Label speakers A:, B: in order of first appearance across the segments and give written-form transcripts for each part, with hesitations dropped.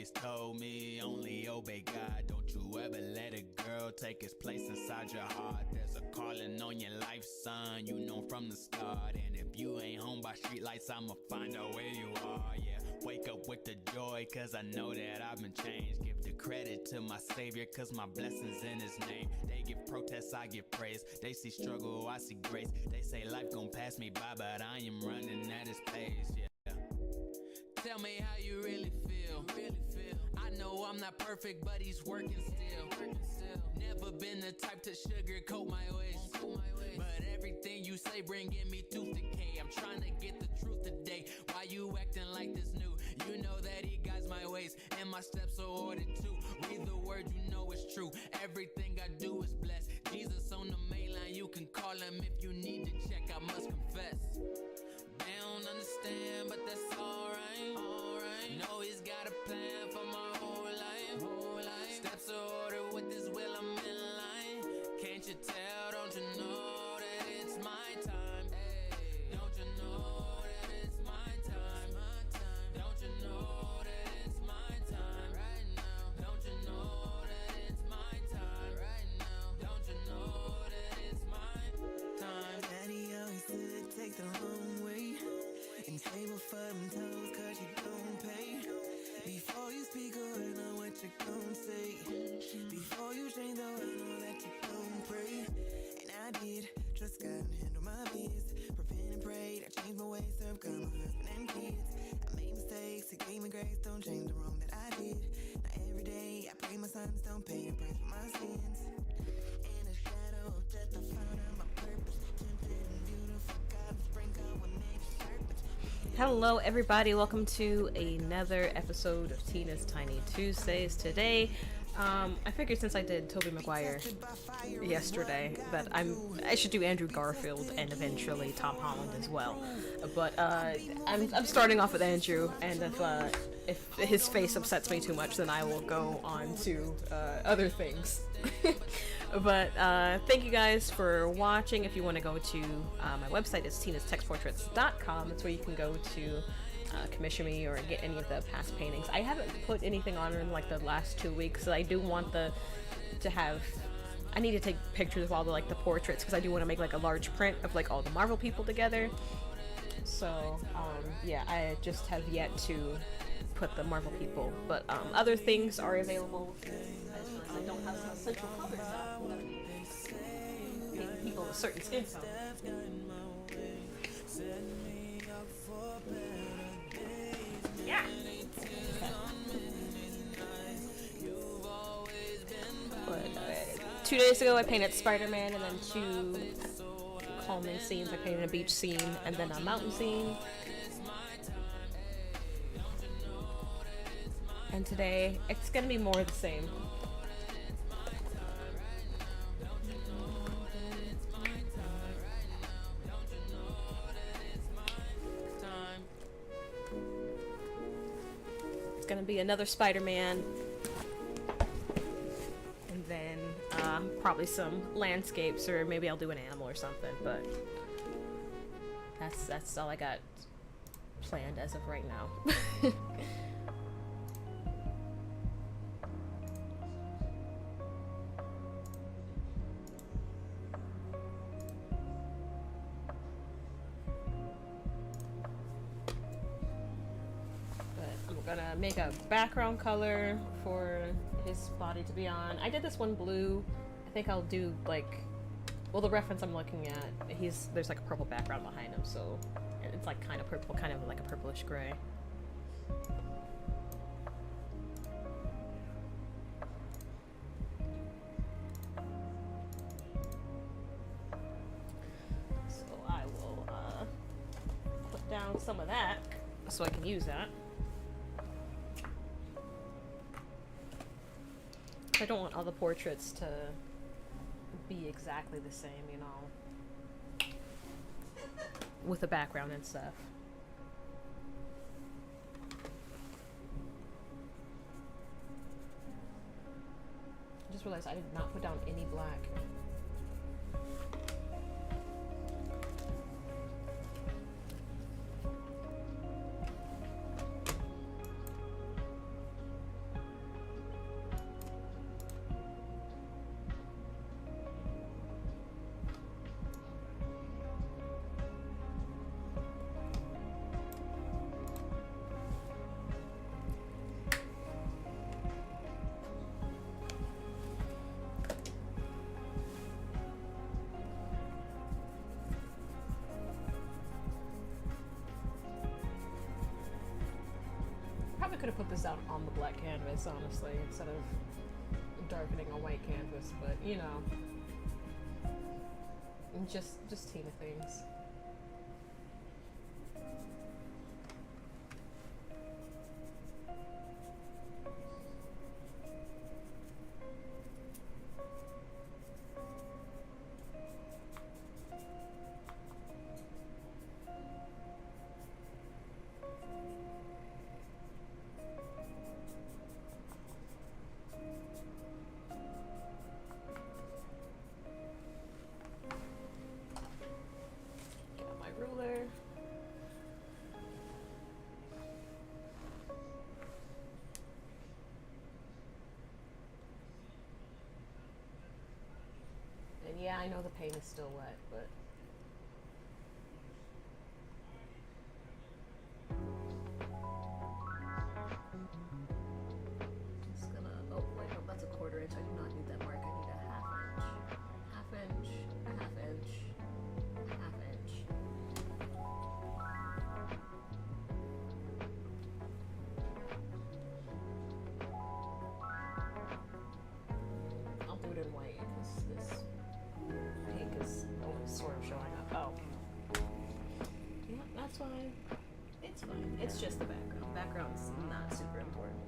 A: always told me only obey God. Don't you ever let a girl take its place inside your heart. There's a calling on your life, son, you know from the start. And if you ain't home by streetlights, I'ma find out where you are, yeah. Wake up with the joy, cause I know that I've been changed. Give the credit to my savior, cause my blessings in his name. They give protests, I give praise. They see struggle, I see grace. They say life gon' pass me by, but I am running at his pace, yeah. Tell me how you really feel. I know I'm not perfect, but he's working still. Never been the type to sugarcoat my ways. But everything you say bringing me tooth decay. I'm trying to get the truth today. Why you acting like this new? You know that he guides my ways, and my steps are ordered too. Read the word, you know it's true. Everything I do is blessed. Jesus on the main line, you can call him if you need to check. I must confess. They don't understand, but that's alright. Know he's got a plan for my whole life. Steps are ordered with his will, I'm in line. Can't you tell, don't you know that it's my time? Don't you know that it's my time? Don't you know that it's my time right now? Don't you know that it's my time right now? Don't you know that it's my time?
B: Daddy always said take the long way and table for them toes cause you don't pay. Before you speak a word, know what you gon' say. Before you change the word, know that you gon' pray. And I did, trust God and handle my biz. Repent and prayed, I changed my ways, serve God, my husband and kids. I made mistakes, he gave me grace, don't change the wrong that I did. Now every day, I pray my sons don't pay the price for my sins. In the shadow of death, I found out my purpose. Tempted and beautiful, God sprinkle with nature serpents.
C: Hello everybody, welcome to another episode of Tina's Tiny Tuesdays. Today, I figured since I did Tobey Maguire yesterday that I should do Andrew Garfield and eventually Tom Holland as well. But I'm starting off with Andrew, and if his face upsets me too much, then I will go on to other things. But thank you guys for watching. If you want to go to my website, it's tinastextportraits.com. That's where you can go to commission me or get any of the past paintings. I haven't put anything on in like the last 2 weeks, so I do want I need to take pictures of all the portraits, because I do want to make like a large print of like all the Marvel people together. So yeah, I just have yet to put the Marvel people, but other things are available. I don't have some essential colors out. People with certain skin tone. Yeah. But 2 days ago I painted Spider-Man, and then 2 calming scenes. I painted a beach scene and then a mountain scene. And today it's gonna be more of the same. It's gonna be another Spider-Man, and then probably some landscapes, or maybe I'll do an animal or something. But that's all I got planned as of right now. Gonna make a background color for his body to be on. I did this one blue. I think I'll do the reference I'm looking at, there's like a purple background behind him, so it's like kind of purple, kind of like a purplish gray. So I will put down some of that so I can use that. I don't want all the portraits to be exactly the same, you know, with the background and stuff. I just realized I did not put down any black. could have put this out on the black canvas, honestly, instead of darkening a white canvas, but you know, just Tina things. Yeah, I know the paint is still wet, but just gonna, oh wait, no, that's a 1/4 inch. I do not need that mark. I need a 1/2 inch, 1/2 inch, 1/2 inch, 1/2 inch. I'll do it in white because this pink is only sort of showing up. Oh. Yeah, that's fine. It's fine. It's just the background. Background's not super important.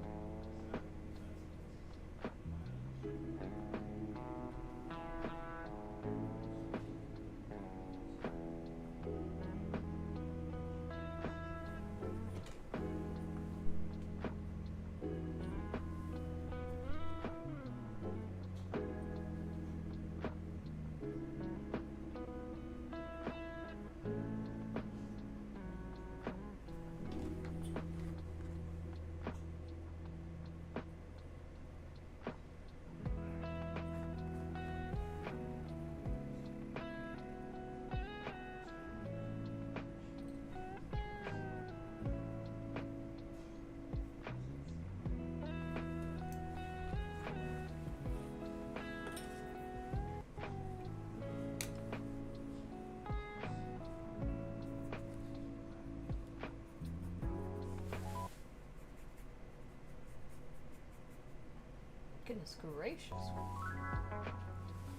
C: Goodness gracious.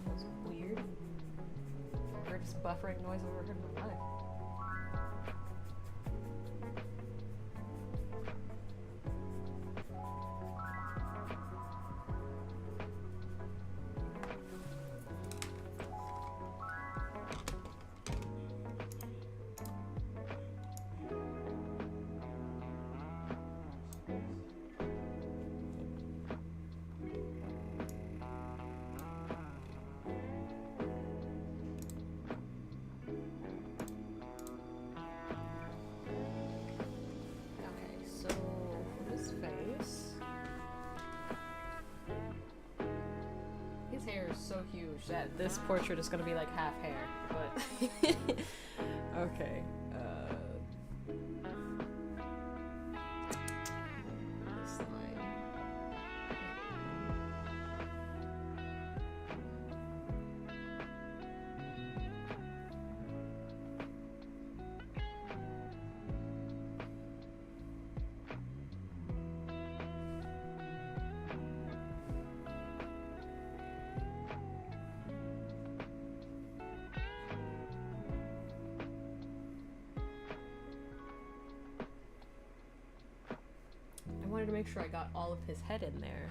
C: That was weird. I heard this buffering noise I've ever heard in my life. So huge that this portrait is gonna be like half hair, but okay. This line. To make sure I got all of his head in there,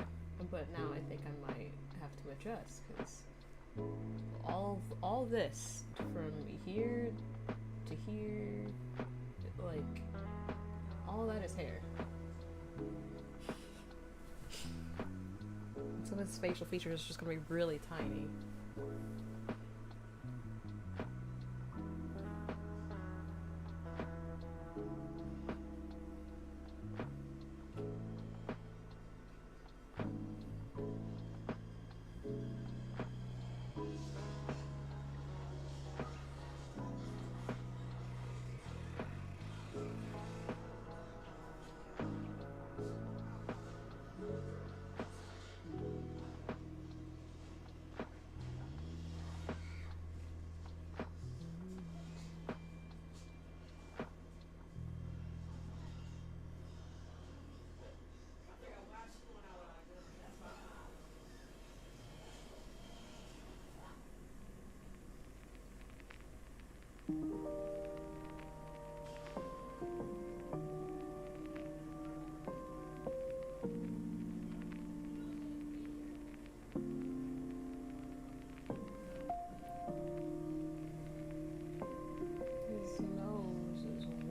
C: but now I think I might have to adjust because all this from here to here, like all that is hair. Some of his facial features is just gonna be really tiny.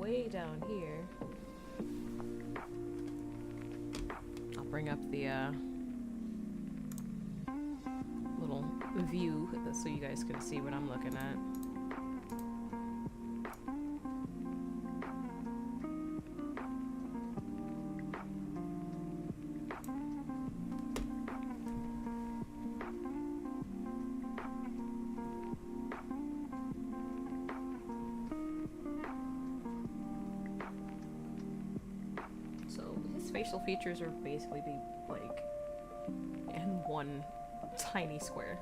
C: way down here. I'll bring up the little view so you guys can see what I'm looking at. Facial features are basically be like in one tiny square.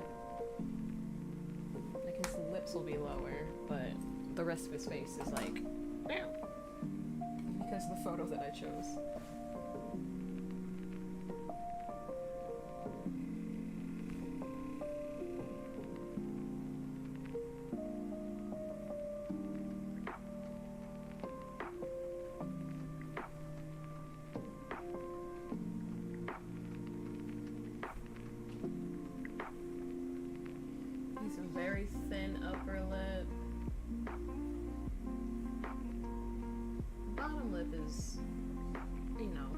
C: Like his lips will be lower, but the rest of his face is like because of the photo that I chose. Very thin upper lip. Bottom lip is, you know,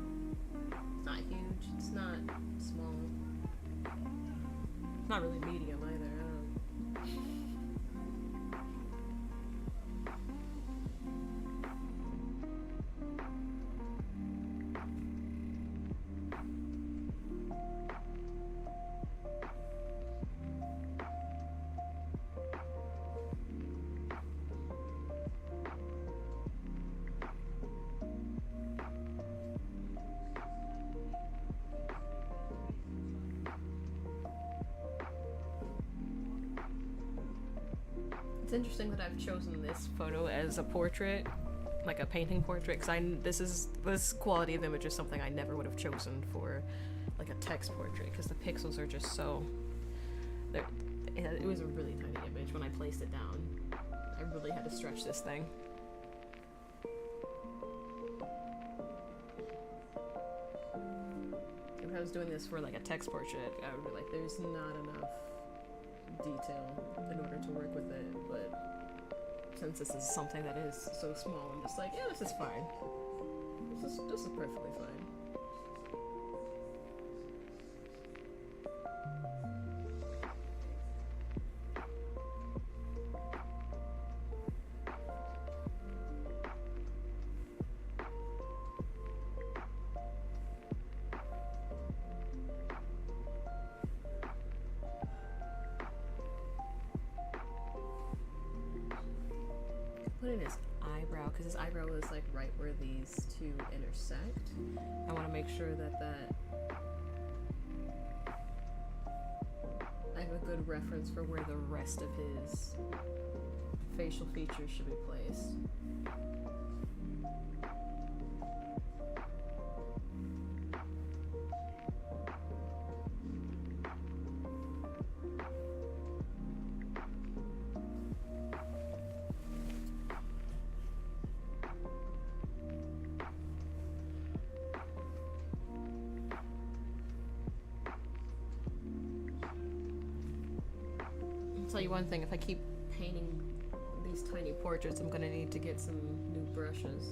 C: it's not huge, it's not small. It's not really medium either. It's interesting that I've chosen this photo as a portrait, like a painting portrait, because this quality of image is something I never would have chosen for like a text portrait, because the pixels are just so. It was a really tiny image when I placed it down. I really had to stretch this thing. If I was doing this for like a text portrait, I would be like, there's not enough detail in order to work with it, but since this is something that is so small, I'm just like, yeah, this is fine. This is perfectly fine. Put in his eyebrow, because his eyebrow is like right where these two intersect. I want to make sure that I have a good reference for where the rest of his facial features should be placed. I'll tell you one thing, if I keep painting these tiny portraits, I'm gonna need to get some new brushes.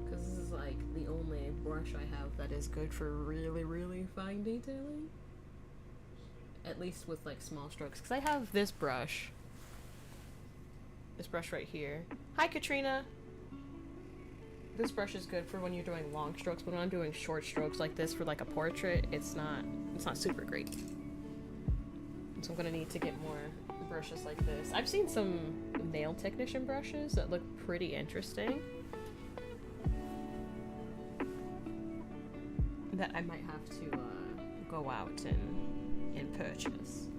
C: Because this is like the only brush I have that is good for really, really fine detailing. At least with like small strokes. Because I have this brush right here. Hi, Katrina! This brush is good for when you're doing long strokes, but when I'm doing short strokes like this for like a portrait, it's not super great. So I'm gonna need to get more brushes like this. I've seen some nail technician brushes that look pretty interesting that I might have to go out and purchase.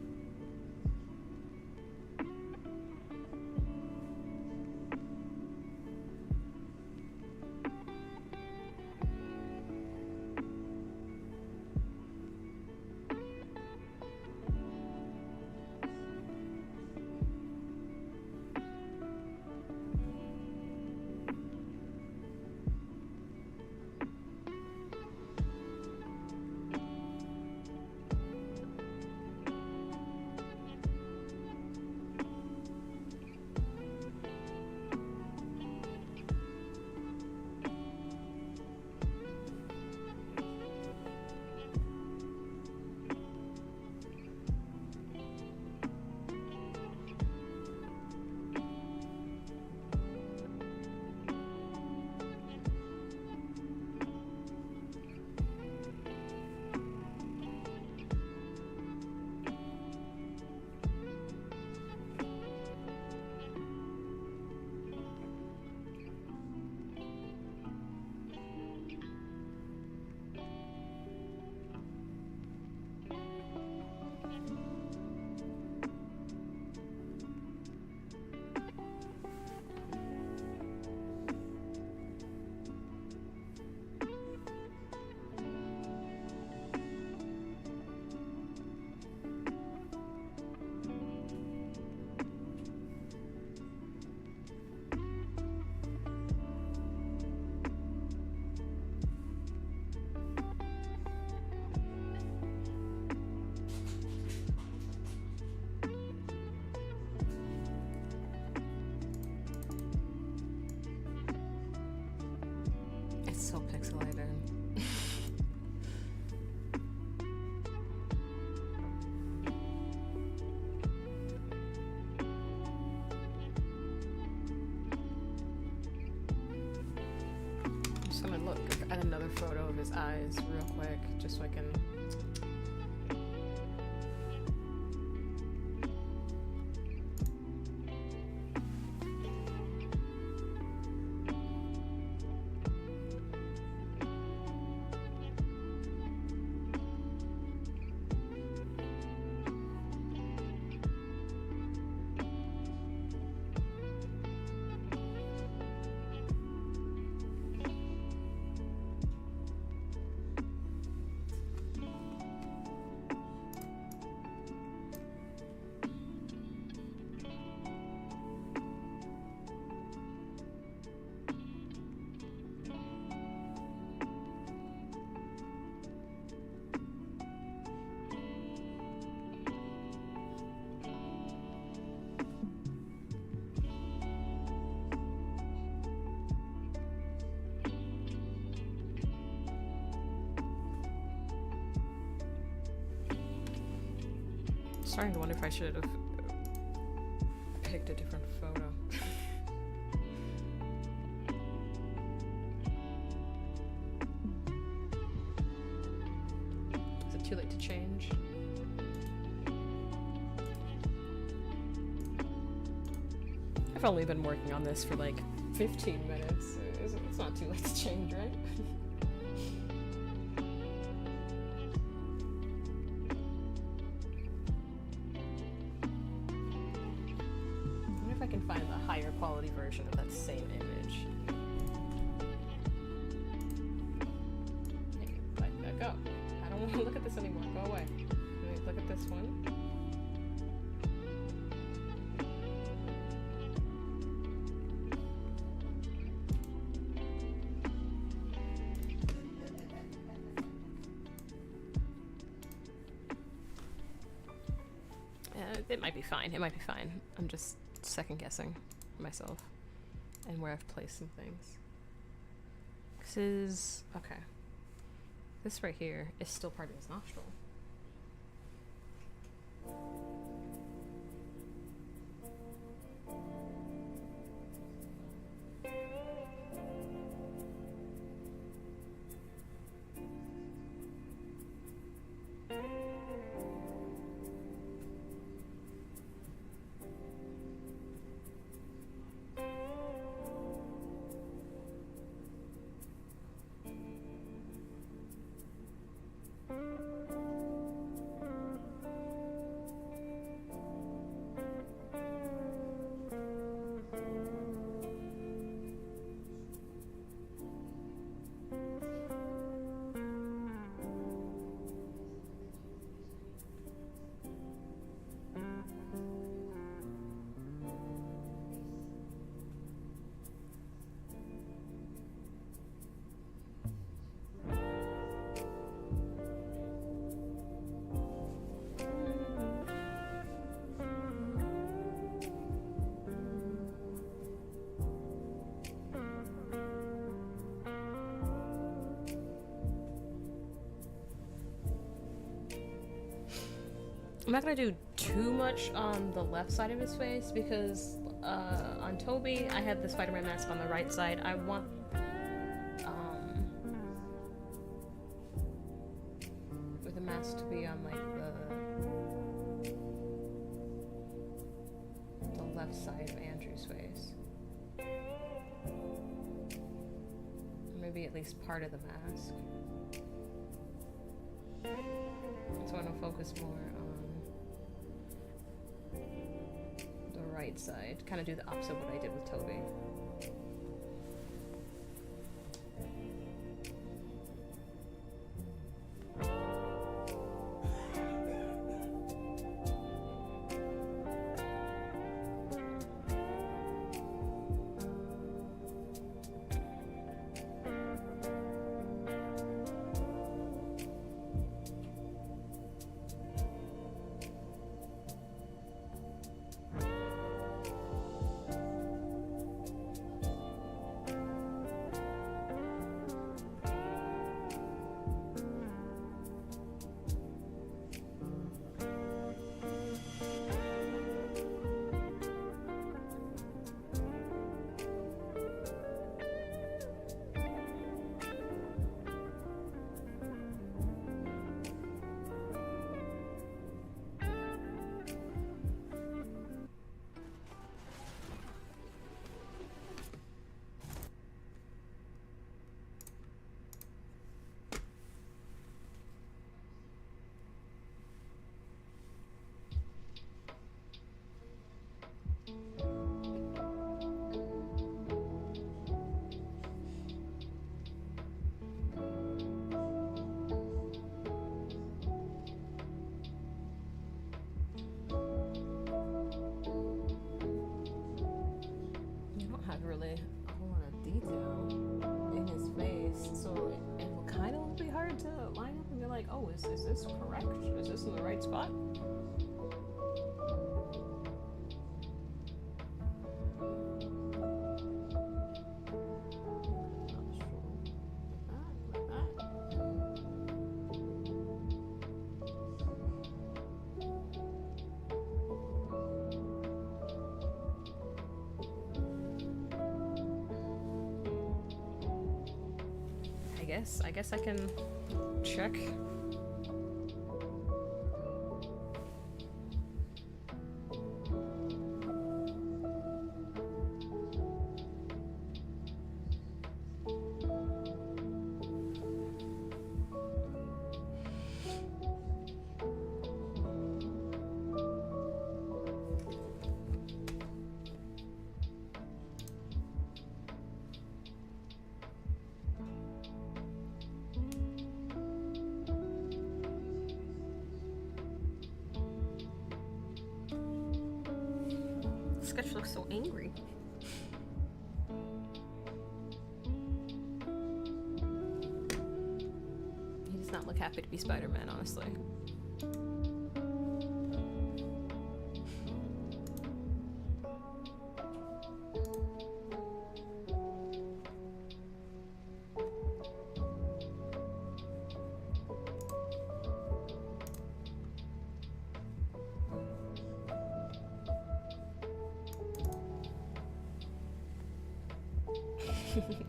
C: It's so pixelated. I'm just gonna look at another photo of his eyes real quick, just so I can. Starting to wonder if I should have picked a different photo. Is it too late to change? I've only been working on this for like 15 minutes. It's not too late to change, right? Quality version of that same image. Hey, let that go. I don't want to look at this anymore. Go away. Let me look at this one. It might be fine. It might be fine. I'm just second guessing myself and where I've placed some things. This is okay. This right here is still part of his nostril. I'm not gonna do too much on the left side of his face because on Toby I had the Spider-Man mask on the right side. I want with the mask to be on like the left side of Andrew's face. Maybe at least part of the mask. So I want to focus more on the right side. Kind of do the opposite of what I did with Toby. Is this correct? Is this in the right spot? I guess I can check. Sketch looks so angry. He does not look happy to be Spider-Man, honestly.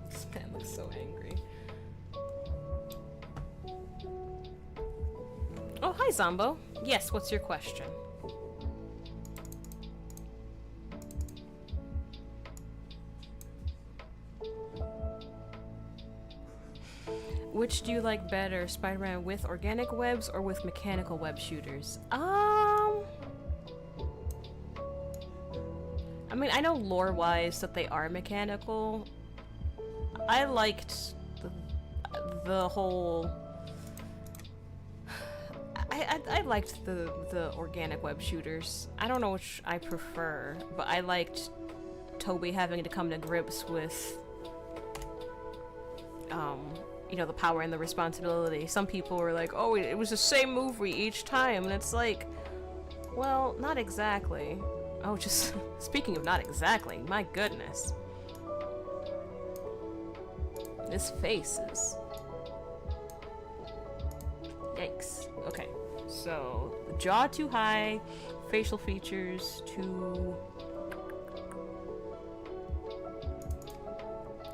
C: This man looks so angry. Oh, hi, Zombo. Yes, what's your question? Which do you like better, Spider-Man with organic webs or with mechanical web shooters? I mean, I know lore-wise that they are mechanical. I liked the whole... I liked the organic web shooters. I don't know which I prefer, but I liked Tobey having to come to grips with, you know, the power and the responsibility. Some people were like, oh, it was the same movie each time, and it's like, well, not exactly. Oh, just speaking of not exactly, my goodness. This face is... Yikes. Okay, so jaw too high, facial features too...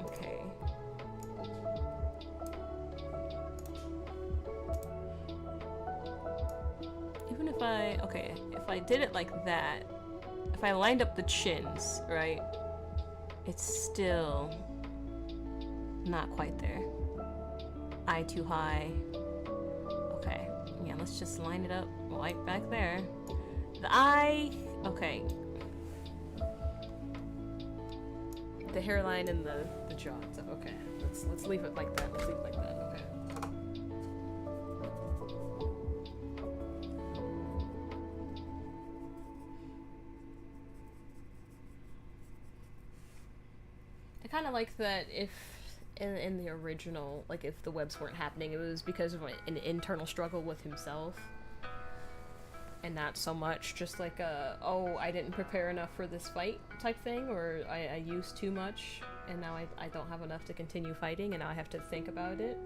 C: Okay. Even if if I did it like that, if I lined up the chins, right, it's still not quite there. Eye too high. Okay, yeah, let's just line it up right back there. The eye, okay. The hairline and the jaw, so okay. Let's leave it like that. Let's leave it like that, okay. I kind of like that if in the original, like if the webs weren't happening, it was because of an internal struggle with himself. And not so much just like oh, I didn't prepare enough for this fight type thing, or I used too much and now I don't have enough to continue fighting and now I have to think about it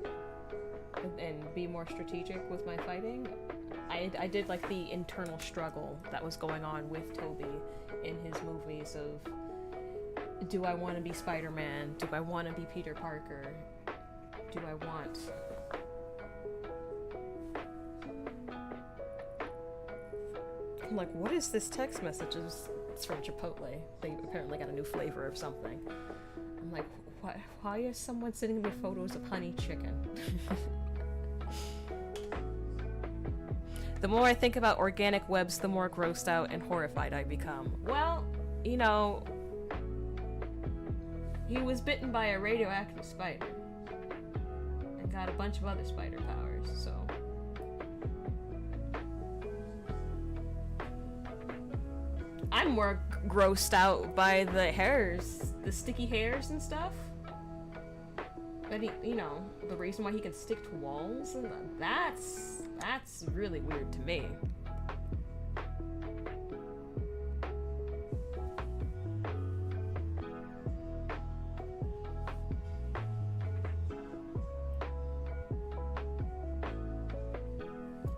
C: and be more strategic with my fighting. I did like the internal struggle that was going on with Tobey in his movies of, do I want to be Spider-Man? Do I want to be Peter Parker? Do I want... I'm like, what is this text message? It's from Chipotle. They apparently got a new flavor of something. I'm like, why is someone sending me photos of honey chicken? The more I think about organic webs, the more grossed out and horrified I become. Well, you know, he was bitten by a radioactive spider and got a bunch of other spider powers, so... I'm more grossed out by the hairs, the sticky hairs and stuff. that he, you know, the reason why he can stick to walls, and that's really weird to me.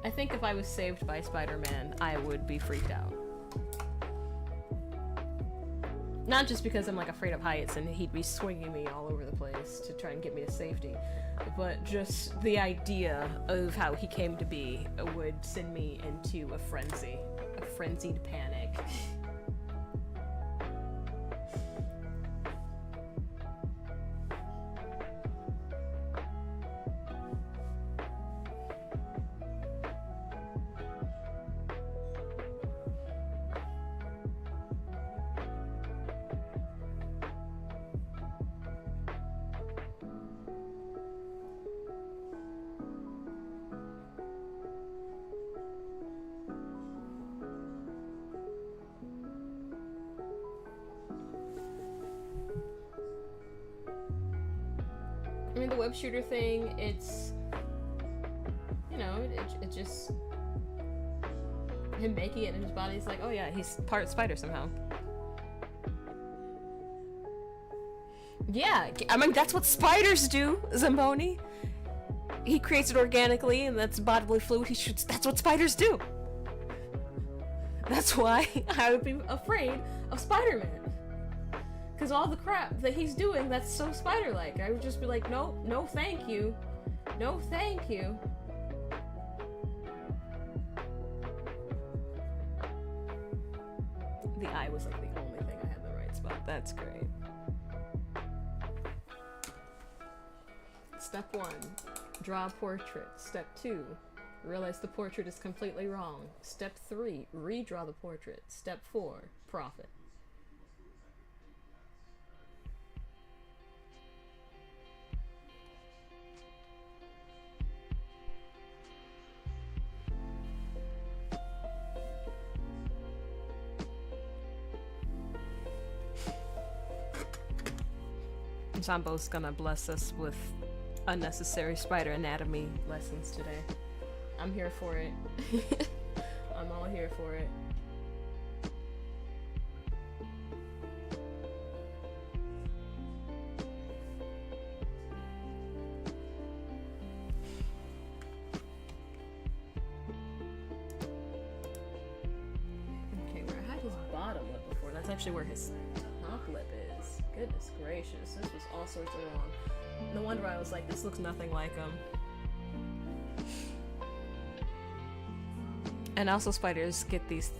C: I think if I was saved by Spider-Man, I would be freaked out. Not just because I'm like afraid of heights and he'd be swinging me all over the place to try and get me to safety, but just the idea of how he came to be would send me into a frenzied panic. I mean, the web shooter thing, it's, you know, it just, him making it in his body is like, oh yeah, he's part spider somehow. Yeah, I mean, that's what spiders do, Zamboni. He creates it organically, and that's bodily fluid he shoots. That's what spiders do. That's why I would be afraid of Spider-Man. Because all the crap that he's doing, that's so spider-like. I would just be like, no, no thank you. No thank you. The eye was like the only thing I had in the right spot. That's great. Step 1, draw a portrait. Step 2, realize the portrait is completely wrong. Step 3, redraw the portrait. Step 4, profit. Zambo's gonna bless us with unnecessary spider anatomy lessons today. I'm here for it. I'm all here for it. Okay, where I had his bottom lip before, that's actually where his top lip is. Goodness gracious, this was all sorts of wrong. No wonder I was like, this looks nothing like him. And also spiders get these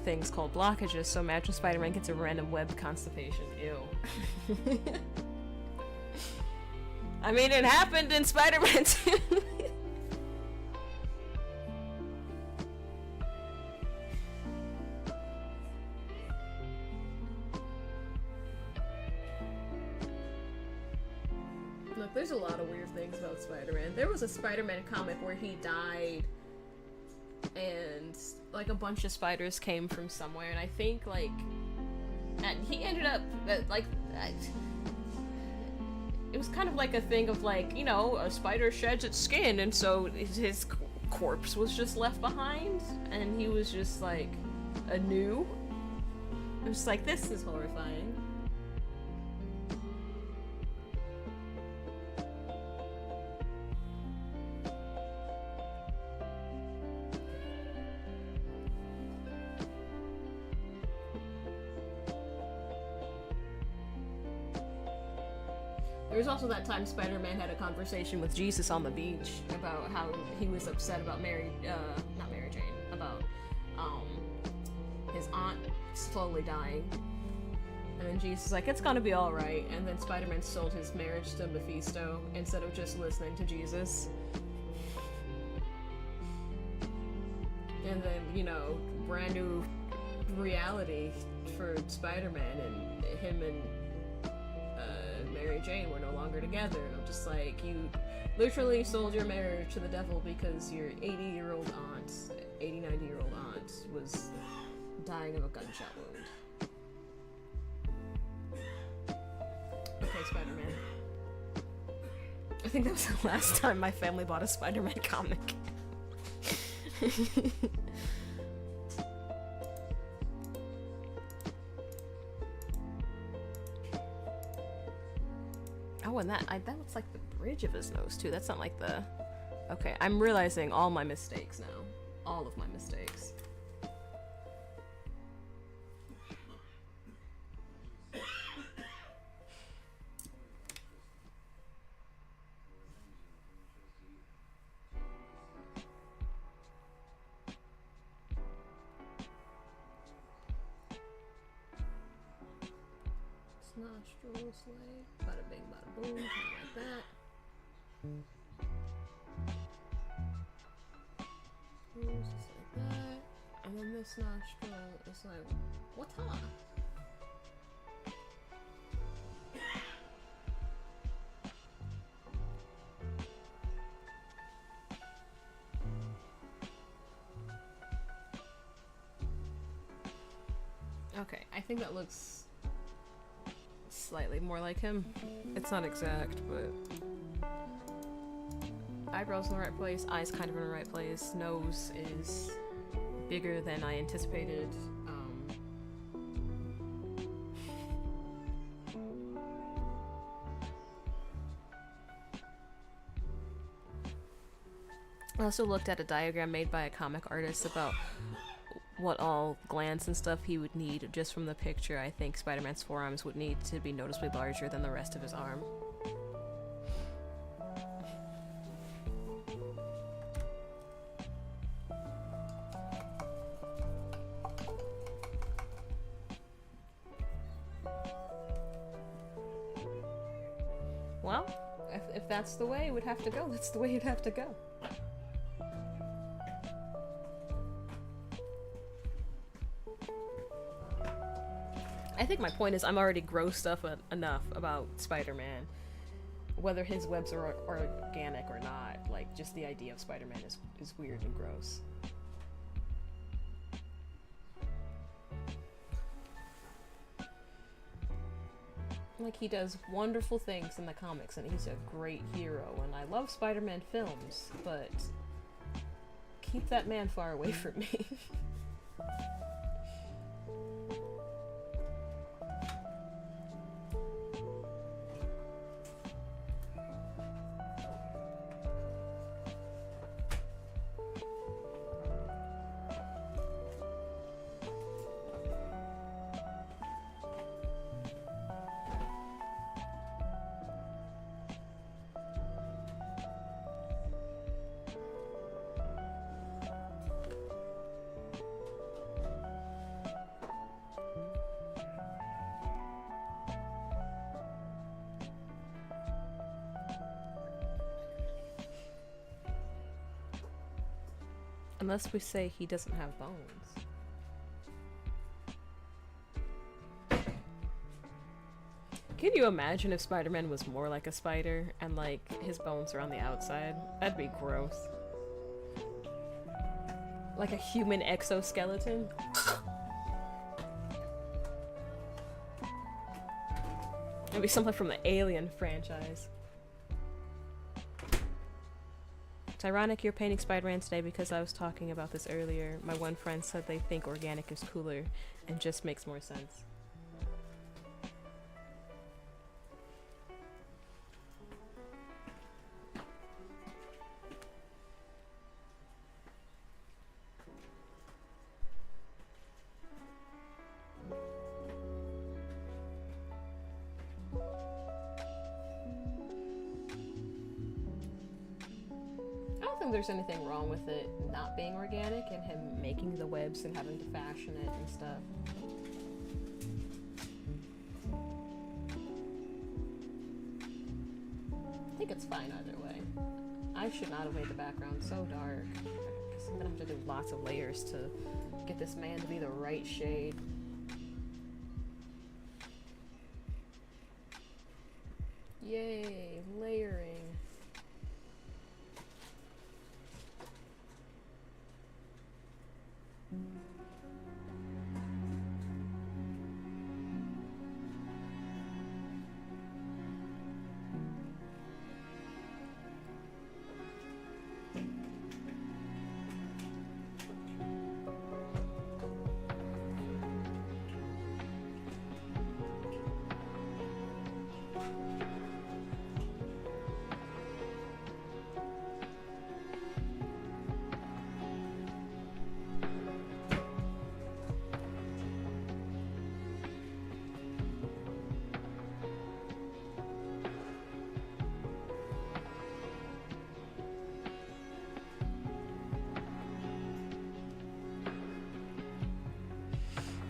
C: things called blockages, so imagine Spider-Man gets a random web constipation. Ew. I mean, it happened in Spider-Man 2. Look, there's a lot of weird things about Spider-Man. There was a Spider-Man comic where he died and like a bunch of spiders came from somewhere, and I think like he ended up like it was kind of like a thing of like, you know, a spider sheds its skin, and so his corpse was just left behind, and he was just like a new. It was like, this is horrifying. There was also that time Spider-Man had a conversation with Jesus on the beach about how he was upset about not Mary Jane, about his aunt slowly dying. And then Jesus is like, it's gonna be alright. And then Spider-Man sold his marriage to Mephisto instead of just listening to Jesus. And then, you know, brand new reality for Spider-Man, and him and Mary Jane were no longer together. And I'm just like, you literally sold your marriage to the devil because your 80-year-old aunt, 90-year-old aunt was dying of a gunshot wound. Okay, Spider-Man. I think that was the last time my family bought a Spider-Man comic. Oh, and that looks like the bridge of his nose too. That's not like the... Okay, I'm realizing all my mistakes now. All of my mistakes. Nostrils, like bada bing, bada boom, kind of like that. Nose just like that, and then this nostril is like, what's on? Okay, I think that looks slightly more like him. It's not exact, but eyebrows in the right place, eyes kind of in the right place, nose is bigger than I anticipated. I also looked at a diagram made by a comic artist about what all glands and stuff he would need just from the picture. I think Spider-Man's forearms would need to be noticeably larger than the rest of his arm. Well, if that's the way it would have to go, that's the way it'd have to go. I think my point is I'm already grossed up enough about Spider-Man. Whether his webs are organic or not, like, just the idea of Spider-Man is weird and gross. Like, he does wonderful things in the comics, and he's a great hero, and I love Spider-Man films, but keep that man far away from me. Unless we say he doesn't have bones. Can you imagine if Spider-Man was more like a spider and, like, his bones are on the outside? That'd be gross. Like a human exoskeleton? It'd be something from the Alien franchise. It's ironic you're painting Spider-Man today because I was talking about this earlier. My one friend said they think organic is cooler and just makes more sense. There's anything wrong with it not being organic and him making the webs and having to fashion it and stuff. I think it's fine either way. I should not have made the background so dark, because I'm gonna have to do lots of layers to get this man to be the right shade. Yay, layering.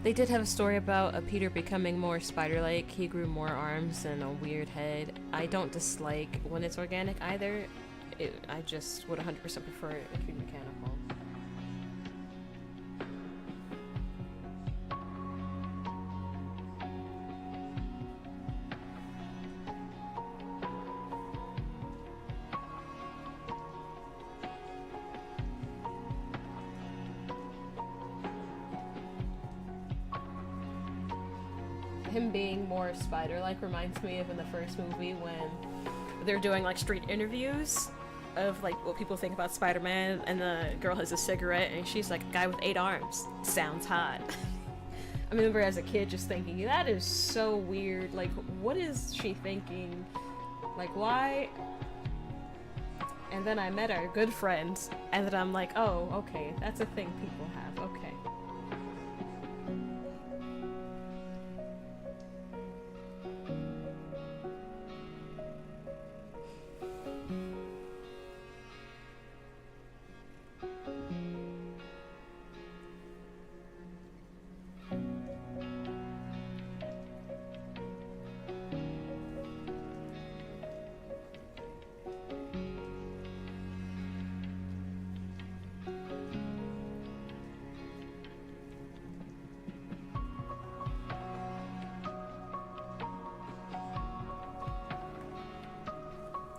C: They did have a story about Peter becoming more spider-like. He grew more arms and a weird head. I don't dislike when it's organic either. I just would 100% prefer it to be mechanical. Him being more spider-like reminds me of in the first movie when they're doing like street interviews of like what people think about Spider-Man, and the girl has a cigarette and she's like, a guy with 8 arms. Sounds hot. I remember as a kid just thinking, that is so weird. Like, what is she thinking? Like, why? And then I met our good friends, and then I'm like, oh, okay, that's a thing people have. Okay.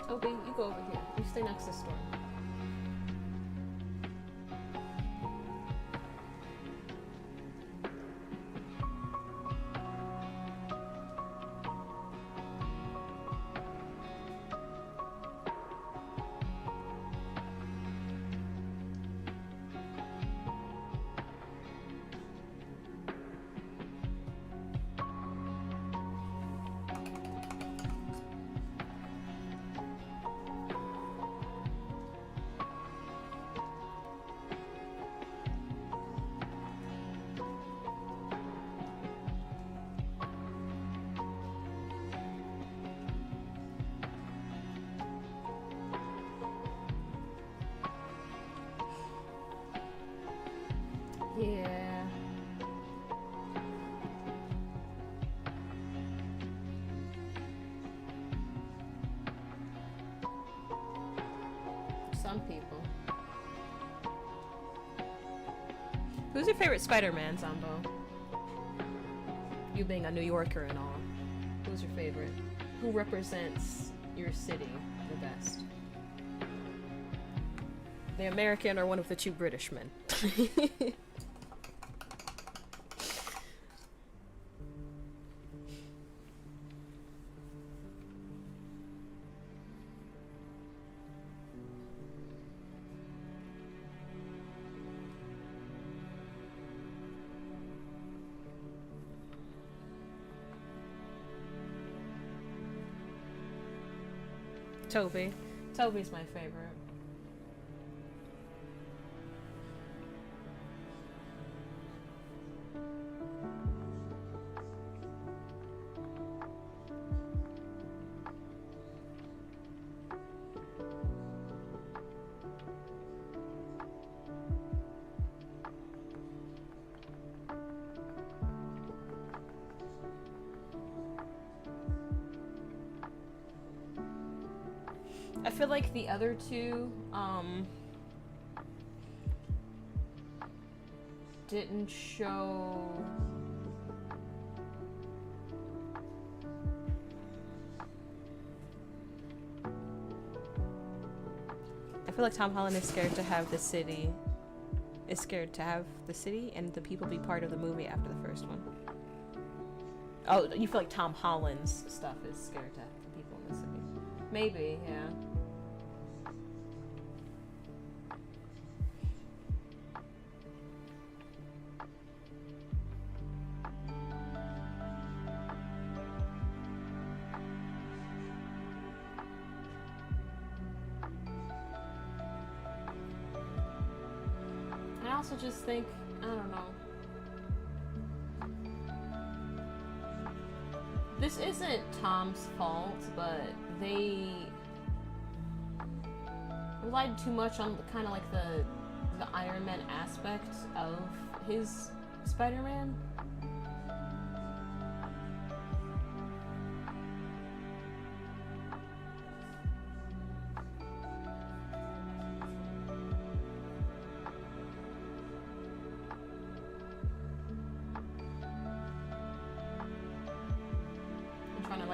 C: Toby, you go over here. You stay next to Storm. Yeah. Some people. Who's your favorite Spider-Man, Zombo? You being a New Yorker and all. Who's your favorite? Who represents your city the best? The American or one of the 2 British men? Toby. Toby's my favorite. I feel like the other 2, didn't show... I feel like Tom Holland is scared to have the city... and the people be part of the movie after the first one. Oh, you feel like Tom Holland's stuff is scared to have the people in the city. Maybe, yeah. I also just think, I don't know. This isn't Tom's fault, but they relied too much on kind of like the Iron Man aspect of his Spider-Man.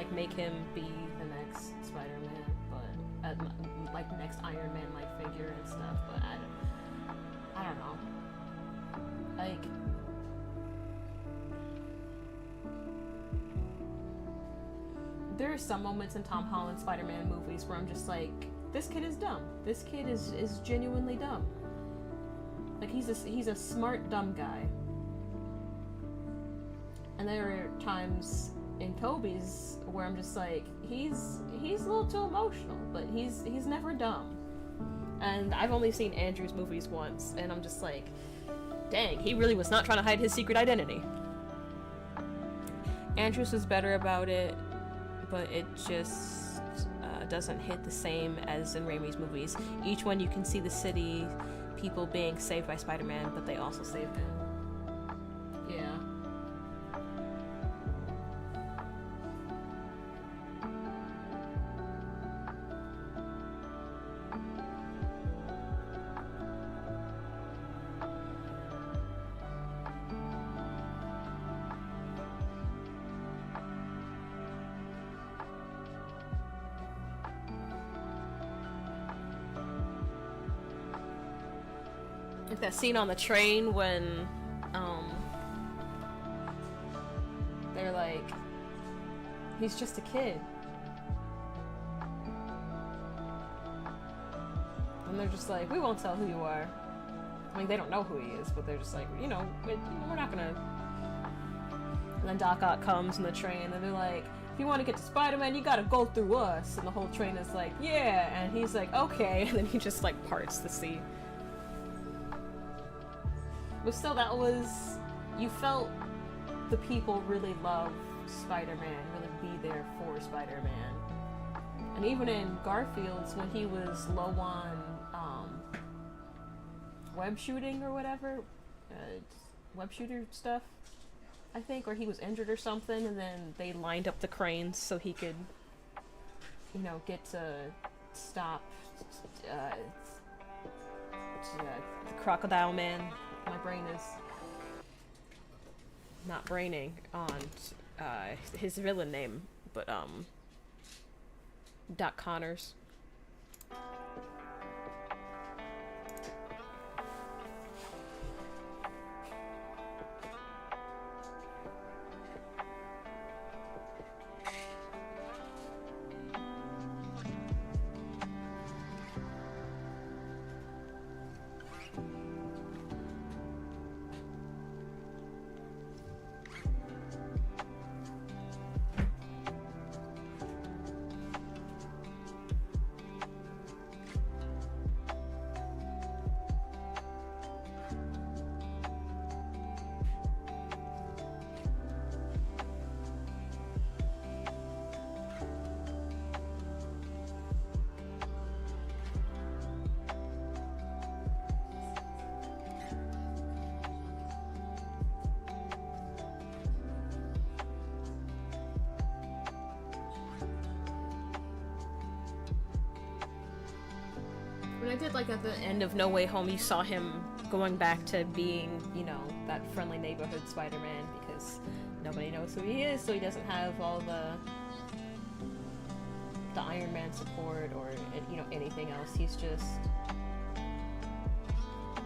C: like make him be the next Spider-Man, but like next Iron Man like figure and stuff. But I don't know. Like, there are some moments in Tom Holland Spider-Man movies where I'm just like, this kid is dumb. This kid is genuinely dumb. Like, he's a smart dumb guy. And there are times in Tobey's where I'm just like, he's a little too emotional, but he's never dumb. And I've only seen Andrew's movies once, and I'm just like, dang, he really was not trying to hide his secret identity. Andrews was better about it, but it just doesn't hit the same as in Raimi's movies. Each one you can see the city, people being saved by Spider-Man, but they also saved him. Yeah. Like that scene on the train when they're like, he's just a kid, and they're just like, we won't tell who you are. I mean, they don't know who he is, but they're just like, we're not gonna. And then Doc Ock comes in the train, and they're like, if you want to get to Spider-Man, you gotta go through us. And the whole train is like, yeah, and he's like, okay, and then he just like parts the sea. But still, that was, you felt the people really love Spider-Man, really be there for Spider-Man. And even in Garfield's, when he was low on web shooting or whatever, web shooter stuff, I think, or he was injured or something, and then they lined up the cranes so he could, get to stop the Crocodile Man. My brain is not braining on his villain name, but Doc Connors. I did like at the end of No Way Home, you saw him going back to being, that friendly neighborhood Spider-Man, because nobody knows who he is, so he doesn't have all the Iron Man support or, anything else. He's just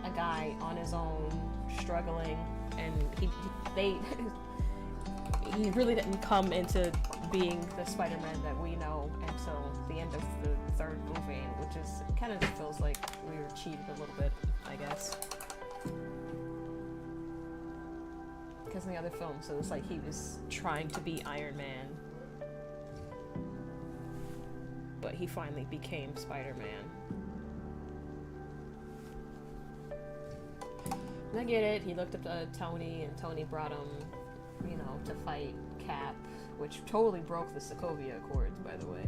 C: a guy on his own, struggling, and he really didn't come into being the Spider-Man that we know until the end of the third movie, which is kind of feels like we were cheated a little bit, I guess. Because in the other films, it was like he was trying to be Iron Man, but he finally became Spider-Man. And I get it, he looked up to Tony, and Tony brought him, to fight Cap, which totally broke the Sokovia Accords, by the way.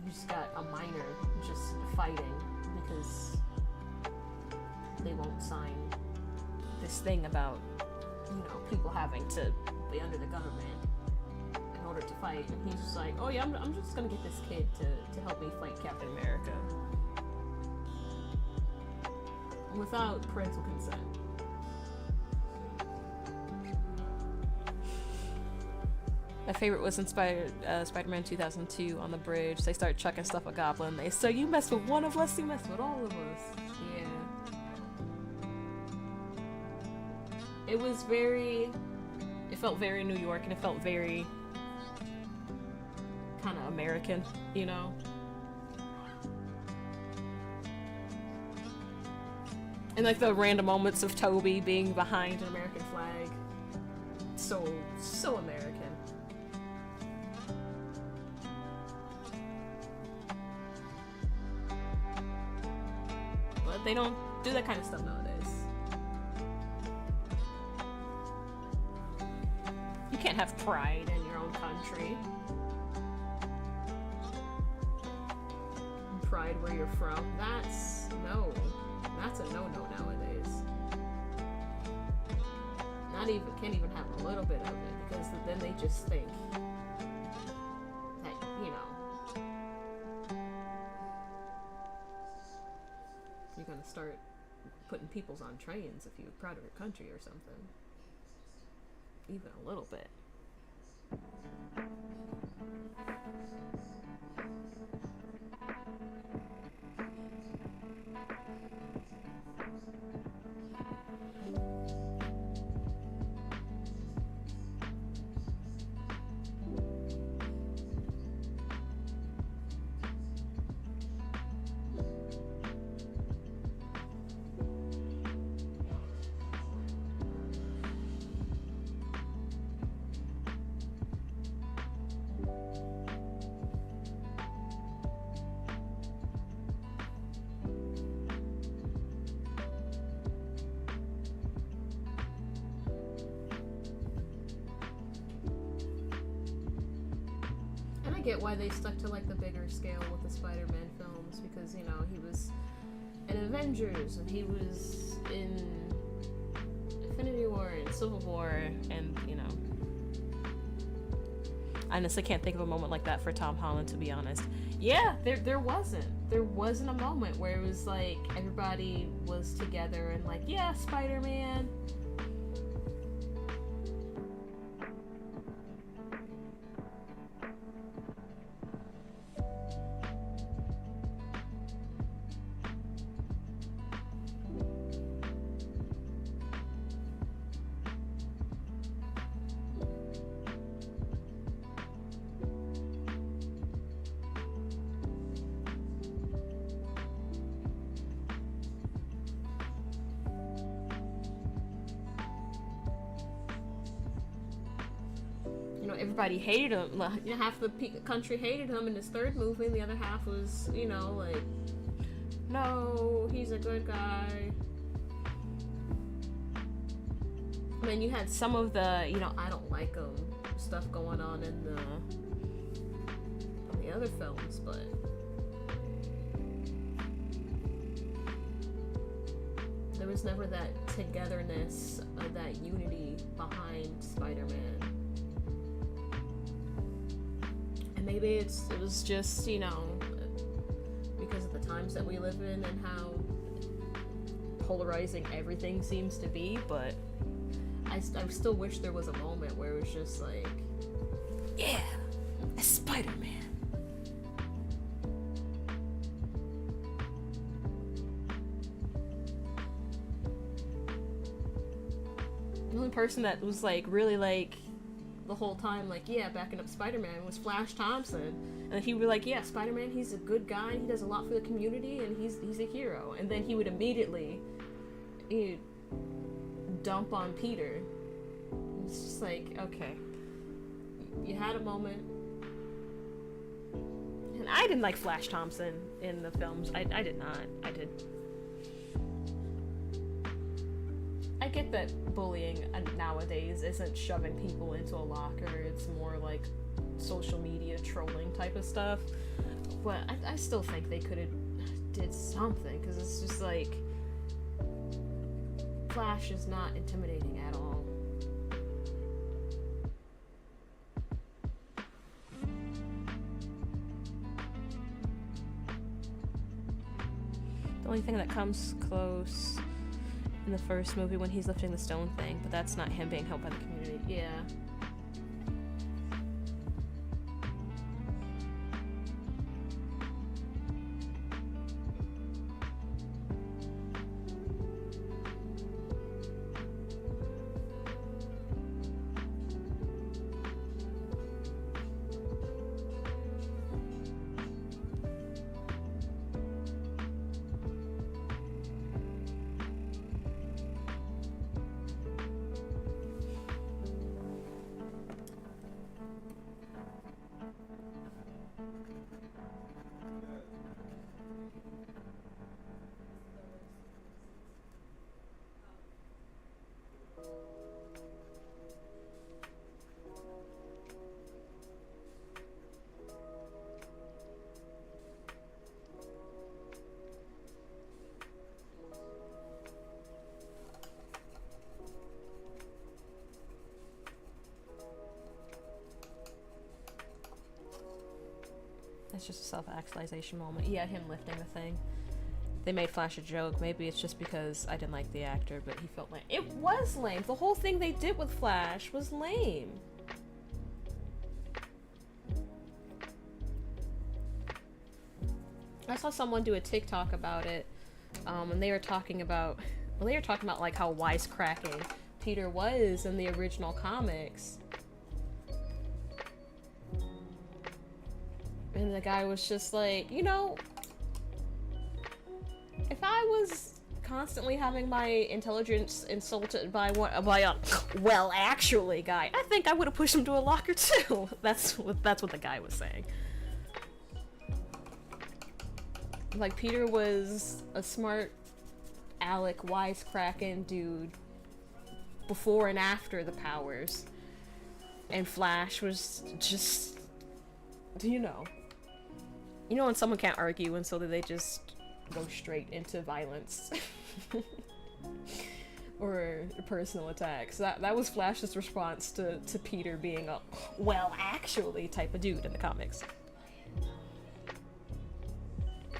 C: You just got a minor just fighting because they won't sign this thing about, people having to be under the government in order to fight. And he's just like, oh yeah, I'm just gonna get this kid to help me fight Captain America. Without parental consent. My favorite was in Spider-Man 2002 on the bridge. They start chucking stuff at Goblin. They so you mess with one of us, you mess with all of us. Yeah. It was very. It felt very New York, and it felt very kind of American, you know. And like the random moments of Toby being behind an American flag. So American. But they don't do that kind of stuff nowadays. You can't have pride in your own country. Pride where you're from. That's a no-no nowadays. Can't even have a little bit of it, because then they just think that, you know, you're gonna start putting peoples on trains if you're proud of your country or something. Even a little bit. Get why they stuck to like the bigger scale with the Spider-Man films, because, you know, he was in Avengers and he was in Infinity War and Civil War, and, you know, I honestly can't think of a moment like that for Tom Holland, to be honest. Yeah, there wasn't a moment where it was like everybody was together and like, yeah, Spider-Man. Everybody hated him. Like, half the country hated him in his third movie, and the other half was, you know, like, no, he's a good guy. I mean, you had some of the, you know, I don't like him stuff going on in the other films, but there was never that togetherness, that unity behind Spider-Man. Maybe it was just, you know, because of the times that we live in and how polarizing everything seems to be, but I still wish there was a moment where it was just like, yeah, a Spider-Man. The only person that was like really like the whole time, like, yeah, backing up Spider-Man was Flash Thompson, and he would be like, yeah, Spider-Man, he's a good guy, he does a lot for the community, and he's a hero. And then he would immediately dump on Peter. It's just like, okay, you had a moment. And I didn't like Flash Thompson in the films. I did not. I get that bullying nowadays isn't shoving people into a locker, it's more like social media trolling type of stuff, but I still think they could have did something, because it's just like, Flash is not intimidating at all. The only thing that comes close in the first movie when he's lifting the stone thing, but that's not him being helped by the community. Yeah. It's just a self-actualization moment. Yeah, him lifting the thing. They made Flash a joke. Maybe it's just because I didn't like the actor, but he felt lame. It was lame. The whole thing they did with Flash was lame. I saw someone do a TikTok about it, and they were talking about, like how wisecracking Peter was in the original comics. And the guy was just like, you know, if I was constantly having my intelligence insulted by a well, actually guy, I think I would have pushed him to a locker too. That's what the guy was saying. Like, Peter was a smart aleck wisecracking dude before and after the powers, and Flash was just, you know when someone can't argue, and so they just go straight into violence or personal attacks. That was Flash's response to Peter being a well, actually type of dude in the comics.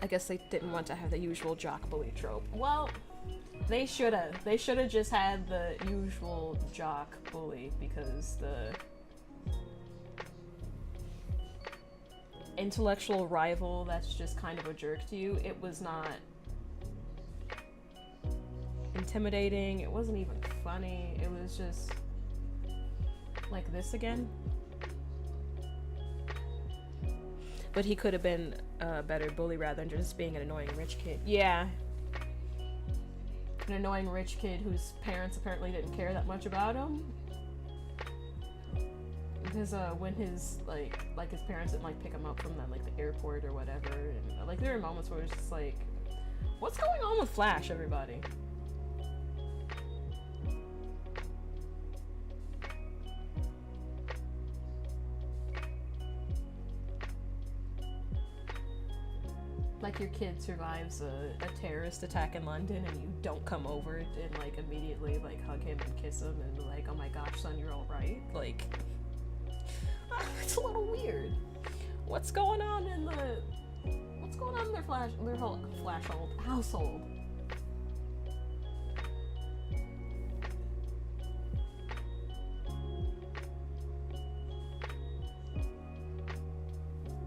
C: I guess they didn't want to have the usual jock bully trope. Well, they should've just had the usual jock bully, because the intellectual rival that's just kind of a jerk to you, it was not intimidating, it wasn't even funny, it was just like this again. But he could have been a better bully rather than just being an annoying rich kid. Yeah. An annoying rich kid whose parents apparently didn't care that much about him. Because when his his parents didn't pick him up from the airport or whatever, and there were moments where it's just like, what's going on with Flash, everybody? Like, your kid survives a terrorist attack in London and you don't come over and immediately hug him and kiss him and be like, oh my gosh, son, you're all right. It's a little weird. What's going on in their whole household?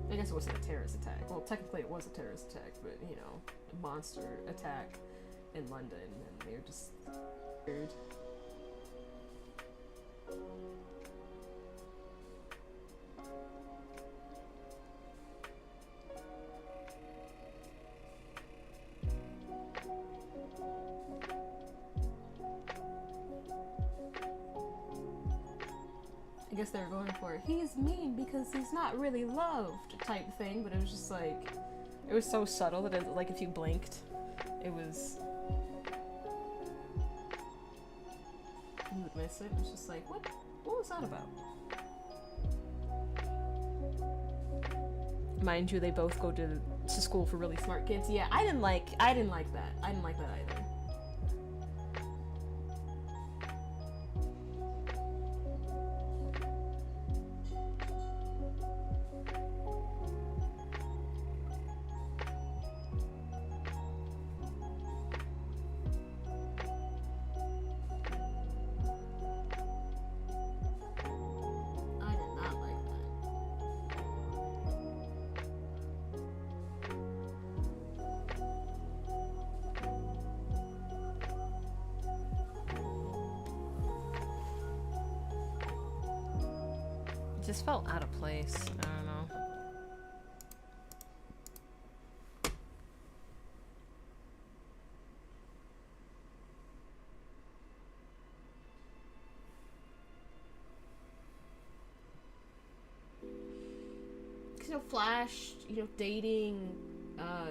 C: I guess it wasn't a terrorist attack. Well, technically it was a terrorist attack, but, a monster attack in London, and they're just weird. I guess they were going for, he's mean because he's not really loved type thing, but it was just it was so subtle that if you blinked, you would miss it. It was just what was that about? Mind you, they both go to school for really smart kids. Yeah, I didn't like that. I didn't like that either. Just felt out of place. I don't know. Flash, dating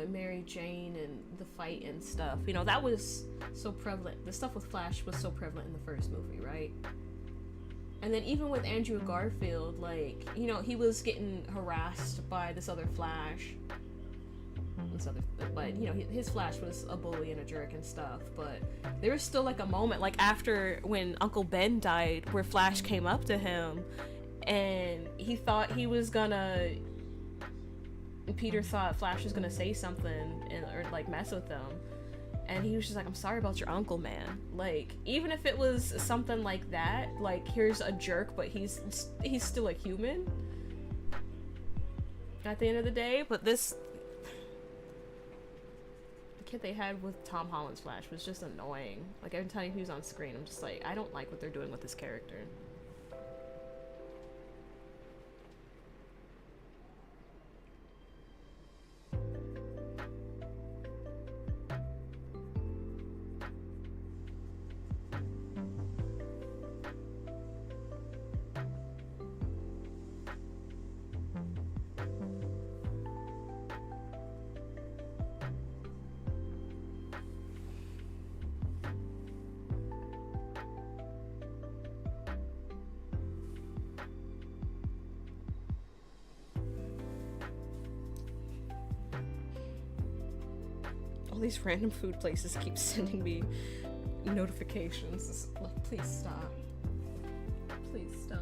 C: Mary Jane and the fight and stuff. That was so prevalent. The stuff with Flash was so prevalent in the first movie, right? And then even with Andrew Garfield, he was getting harassed by this other Flash. But his Flash was a bully and a jerk and stuff. But there was still a moment, after when Uncle Ben died, where Flash came up to him, and he thought he was gonna Peter thought Flash was gonna say something or like mess with them, and he was just like, I'm sorry about your uncle, man. Like, even if it was something like that, like, here's a jerk, but he's still a human at the end of the day. But the kid they had with Tom Holland's Flash was just annoying. Like, every time he was on screen, I'm just like, I don't like what they're doing with this character. All these random food places keep sending me notifications. Please stop. Please stop.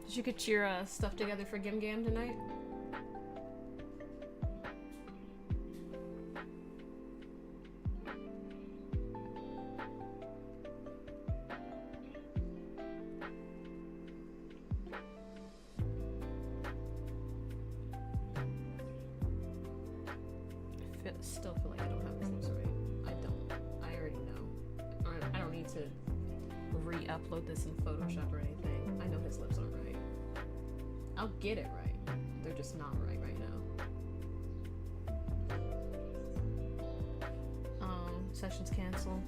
C: Did you get your stuff together for Gim Gam tonight? Still feel like I don't have the clips right. I don't. I already know. I don't need to re-upload this in Photoshop or anything. I know his lips aren't right. I'll get it right. They're just not right now. Sessions cancel.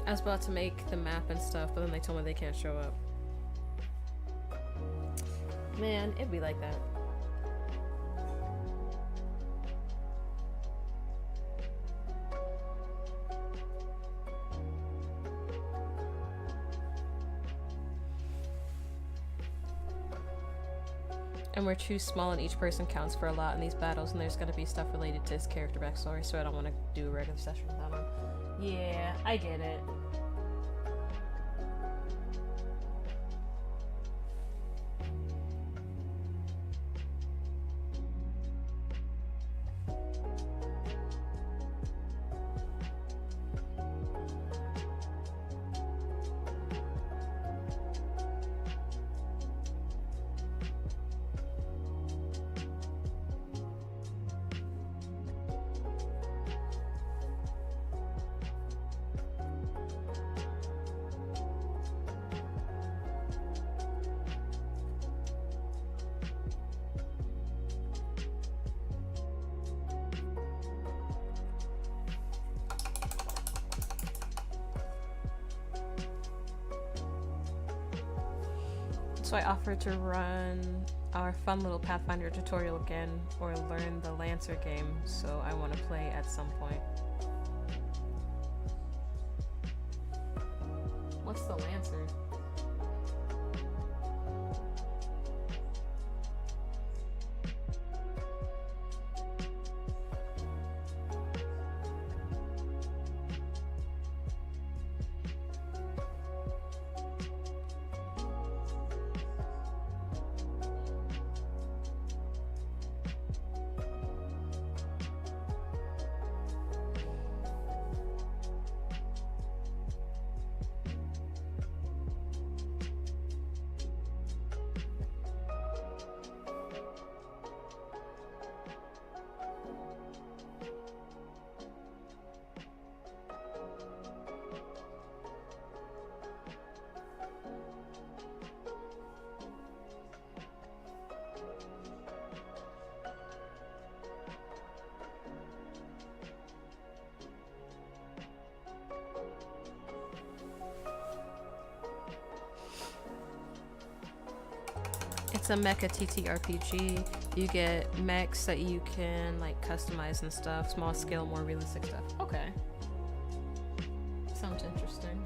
C: I was about to make the map and stuff, but then they told me they can't show up. Man, it'd be like that. And we're too small and each person counts for a lot in these battles, and there's gonna be stuff related to his character backstory, so I don't want to do a regular session without him. Yeah, I get it. So I offered to run our fun little Pathfinder tutorial again, or learn the Lancer game, so I want to play at some point. What's the Lancer? It's a mecha TTRPG. You get mechs that you can like customize and stuff. Small scale, more realistic stuff. Okay. Sounds interesting.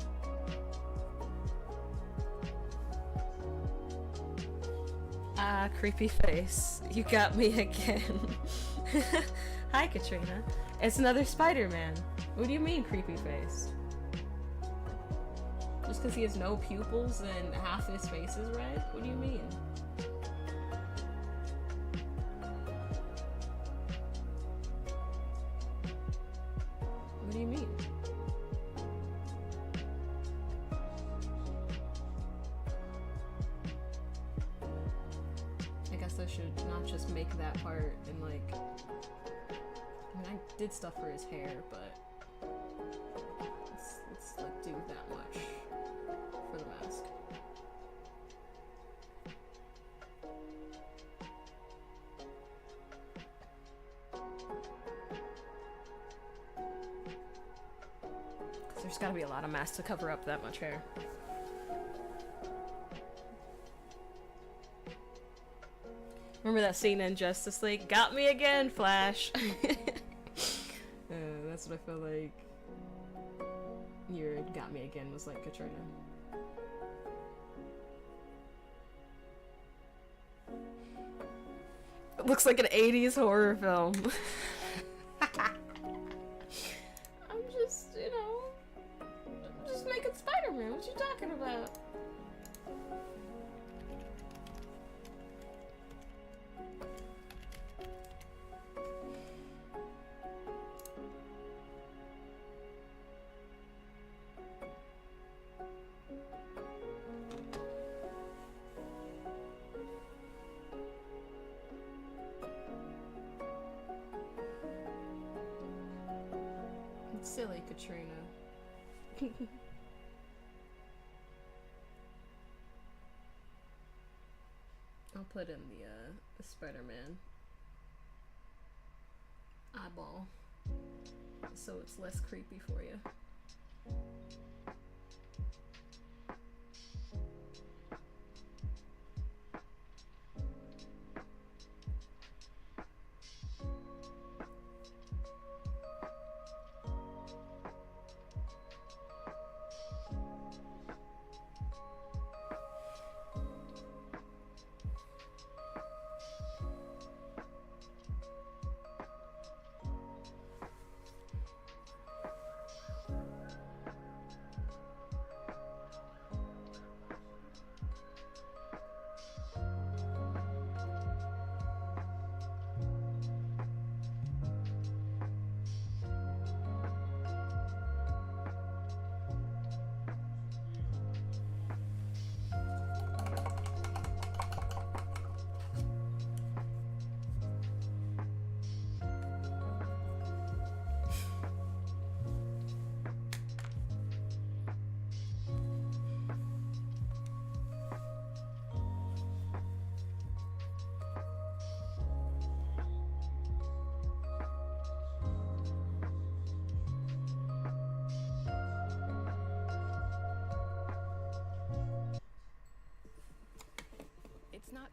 C: Ah, creepy face. You got me again. Hi, Katrina. It's another Spider-Man. What do you mean, creepy face? Just because he has no pupils and half his face is red? What do you mean? What do you mean? I guess I should not just make that part and like... I mean, I did stuff for his hair, but... Let's like do that much for the mask. Because there's gotta be a lot of mask to cover up that much hair. Remember that scene in Justice League? Got me again, Flash! That's what I feel like your got me again was like, Katrina. It looks like an 80s horror film. I'm just, you know, I'm just making Spider-Man. What you talking about? Silly Katrina. I'll put in the Spider-Man eyeball so it's less creepy for you.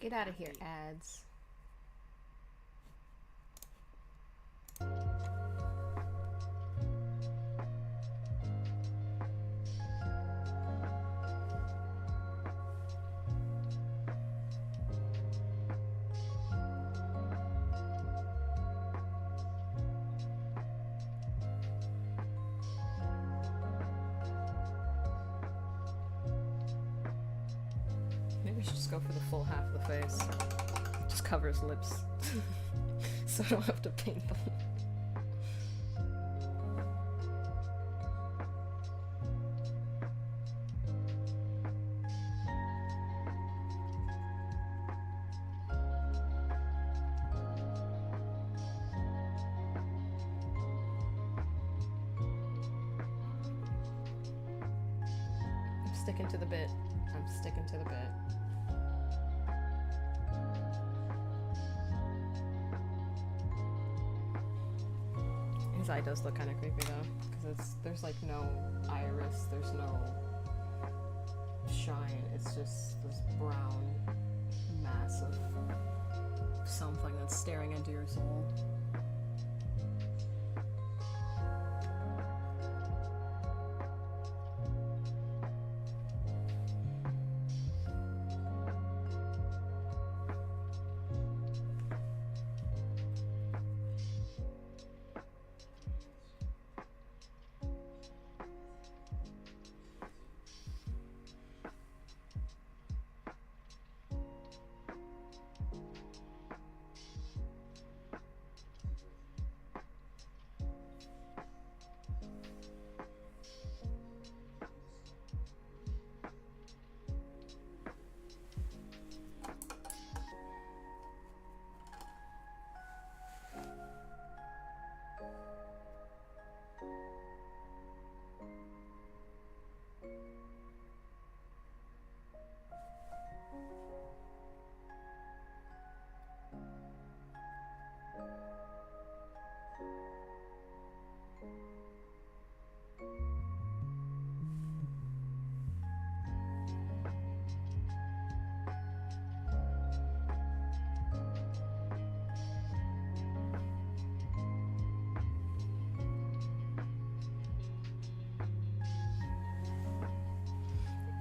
C: Get out of here, ads. Maybe we should just go for the full half of the face. Just cover his lips. So I don't have to paint them. I'm sticking to the bit. I'm sticking to the bit. His eye does look kind of creepy though, because there's like no iris, there's no shine. It's just this brown mass of something that's staring into your soul.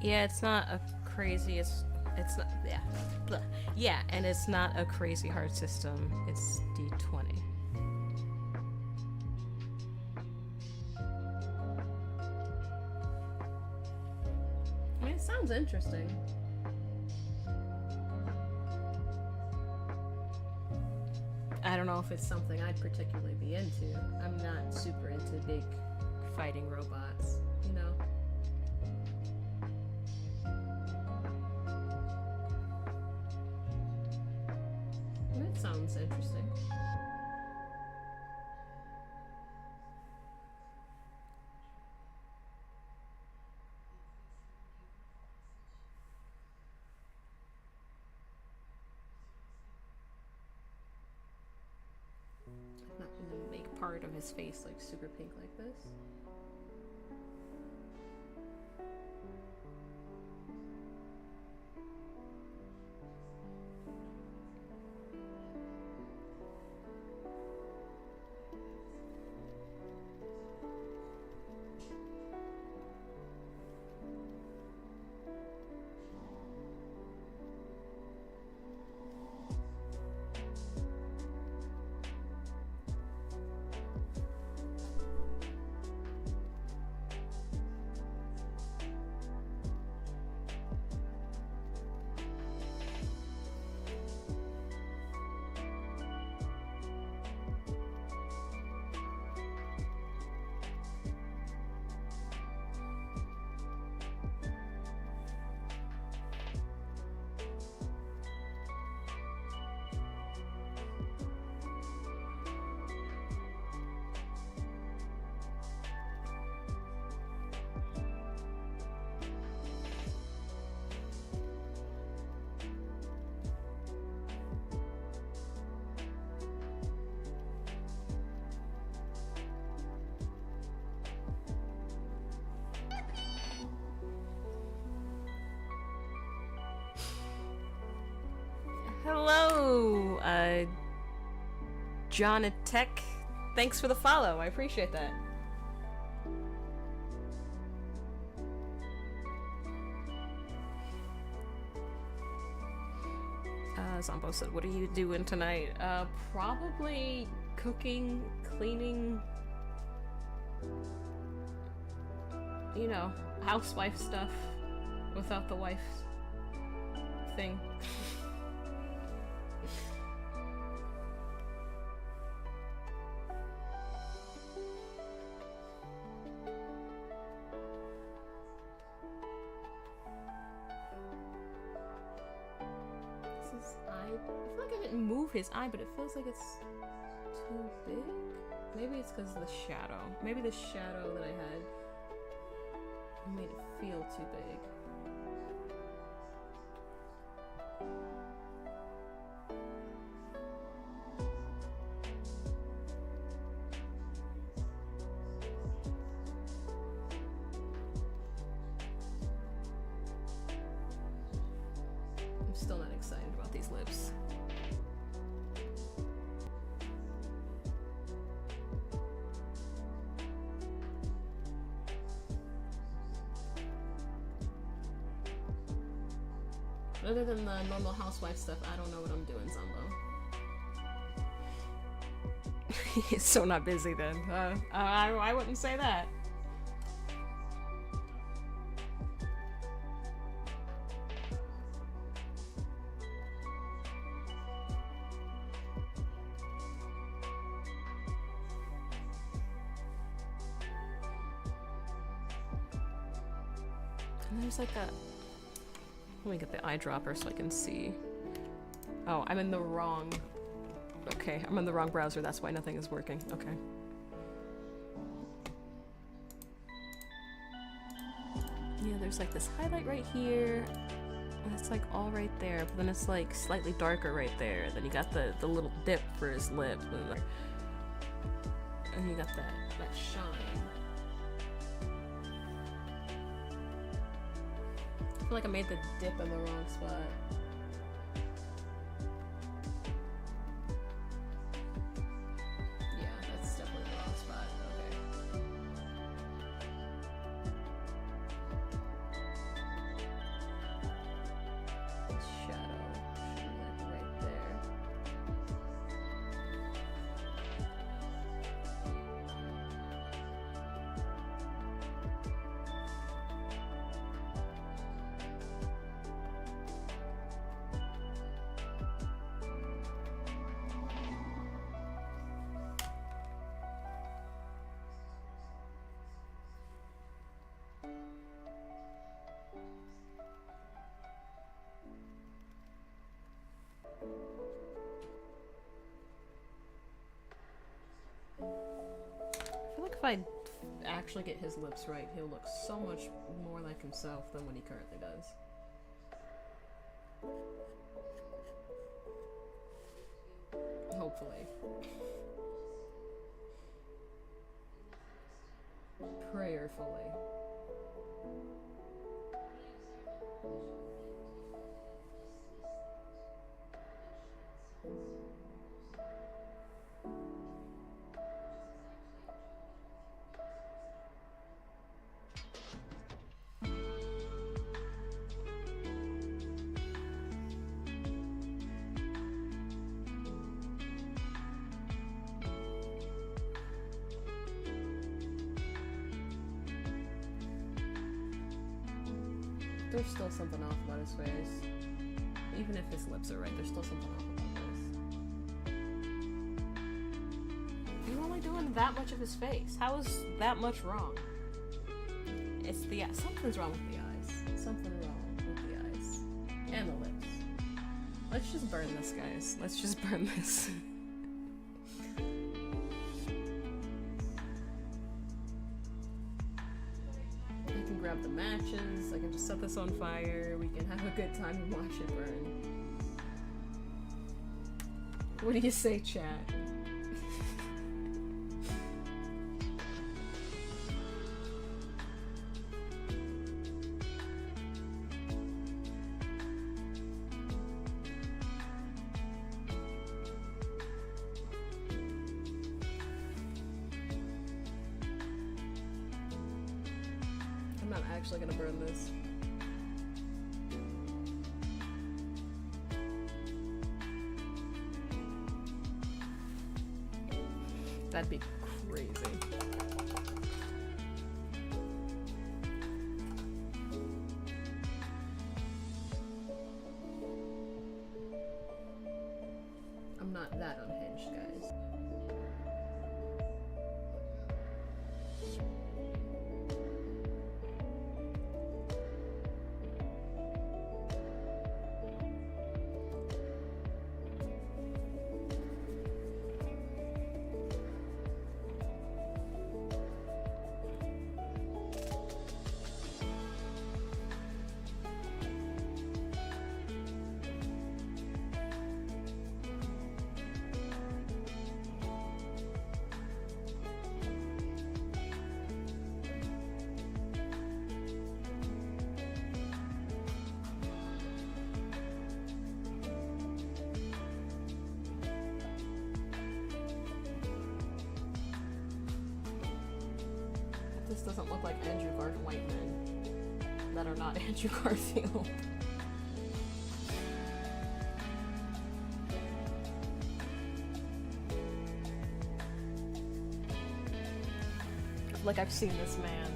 C: Yeah, it's not a crazy, it's not, yeah, blah. Yeah, and it's not a crazy hard system, it's D20. I mean, it sounds interesting. I don't know if it's something I'd particularly be into. I'm not super into big fighting robots, you know? That sounds interesting. I'm not gonna make part of his face like super pink like this. Jonatek, thanks for the follow. I appreciate that. Zombo said, what are you doing tonight? Probably cooking, cleaning, you know, housewife stuff without the wife thing. Move his eye, but it feels like it's too big. Maybe it's because of the shadow. Maybe the shadow that I had made it feel too big. I'm still not excited about these lips. Other than the normal housewife stuff, I don't know what I'm doing, Zumbo. He's so not busy then. I wouldn't say that. And there's like a... Let me get the eyedropper so I can see. Oh, I'm in the wrong... Okay, I'm in the wrong browser, that's why nothing is working. Okay. Yeah, there's like this highlight right here. And it's like all right there, but then it's like slightly darker right there. Then you got the little dip for his lip. And you got that shine. I feel like I made the dip in the wrong spot. Yeah, that's definitely the wrong spot. Okay. Shadow should be like right there. I feel like if I actually get his lips right, he'll look so much more like himself than what he currently does. Hopefully. Prayerfully. There's still something off about his face. Even if his lips are right, there's still something off about this. You're only doing that much of his face. How is that much wrong? It's the eyes. Something's wrong with the eyes. Something wrong with the eyes. And the lips. Let's just burn this, guys. Let's just burn this. Grab the matches, I can just set this on fire, we can have a good time and watch it burn. What do you say, chat? not actually gonna burn this. That'd be crazy. I'm not that unhinged, guys. This doesn't look like Andrew Garfield white men that are not Andrew Garfield. Like, I've seen this man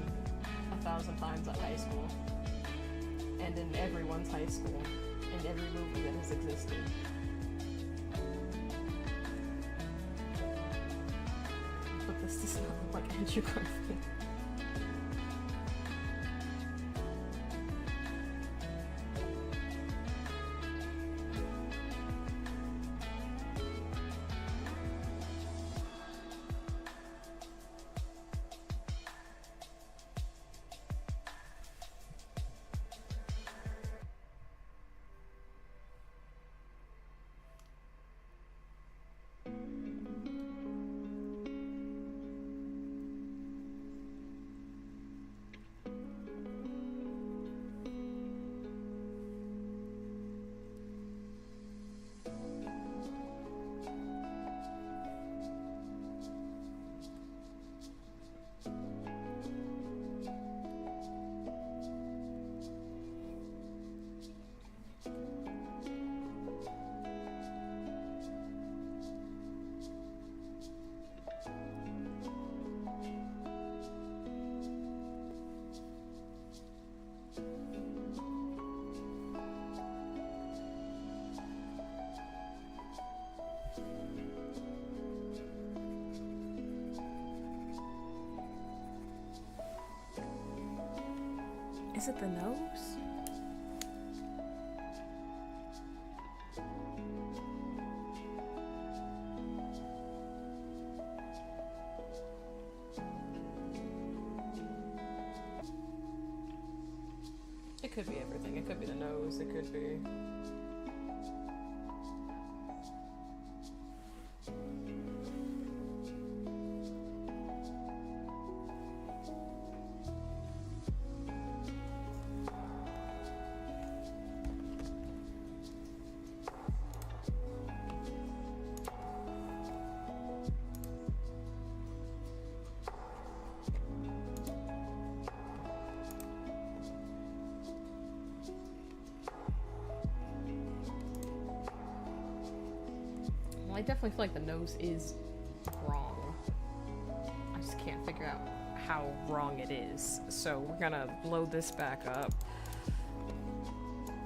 C: 1,000 times at high school, and in everyone's high school, in every movie that has existed. But this does not look like Andrew Garfield. Is it the nose? It could be everything. It could be the nose. It could be... I definitely feel like the nose is wrong. I just can't figure out how wrong it is. So we're gonna load this back up.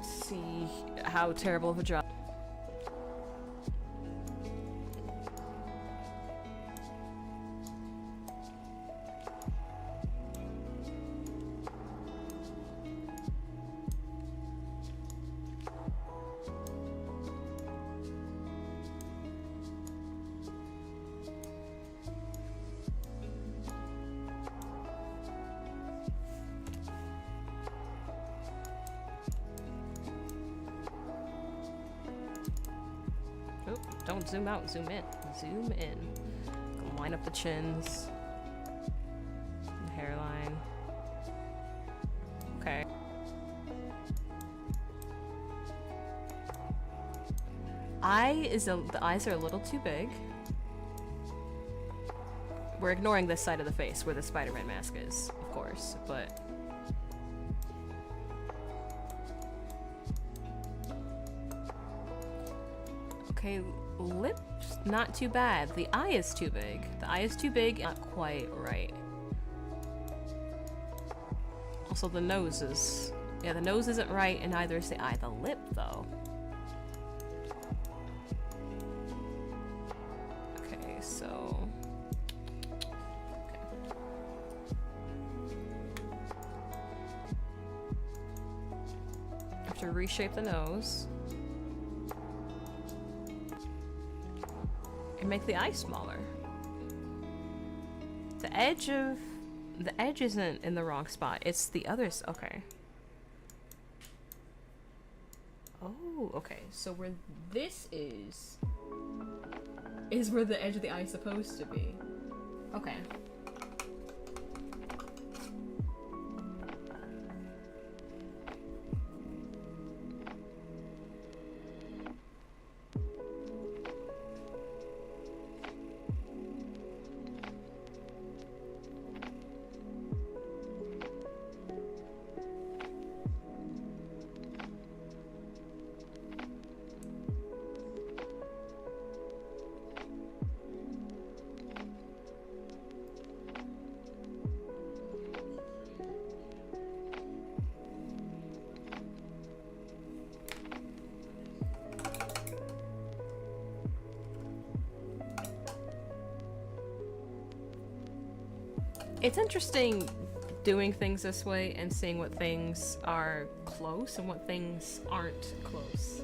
C: See how terrible of a job. Don't zoom out, zoom in. Zoom in. Go line up the chins. The hairline. Okay. The eyes are a little too big. We're ignoring this side of the face where the Spider-Man mask is, of course, but Okay, lips, not too bad. The eye is too big. The eye is too big, not quite right. Also, the nose is... Yeah, the nose isn't right, and neither is the eye. The lip, though. Okay, so... Okay. Have to reshape the nose. And make the eye smaller. The edge isn't in the wrong spot. It's the others. Okay. Oh, okay. So where this is where the edge of the eye is supposed to be. Okay. It's interesting doing things this way and seeing what things are close and what things aren't close.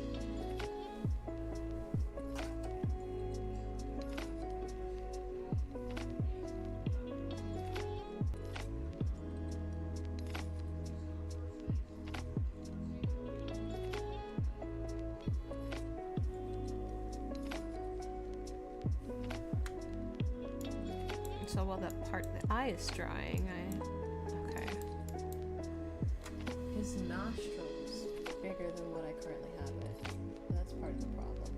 C: So while that part of the eye is drying, okay. His nostrils bigger than what I currently have it. That's part of the problem.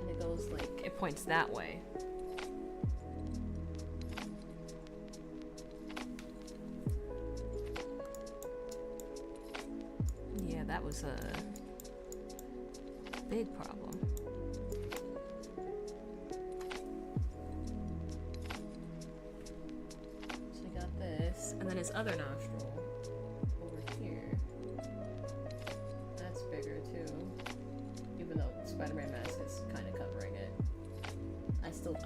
C: And it goes like, it points that way. Yeah, that was a big problem. And then his other nostril over here. That's bigger too. Even though Spider-Man mask is kind of covering it.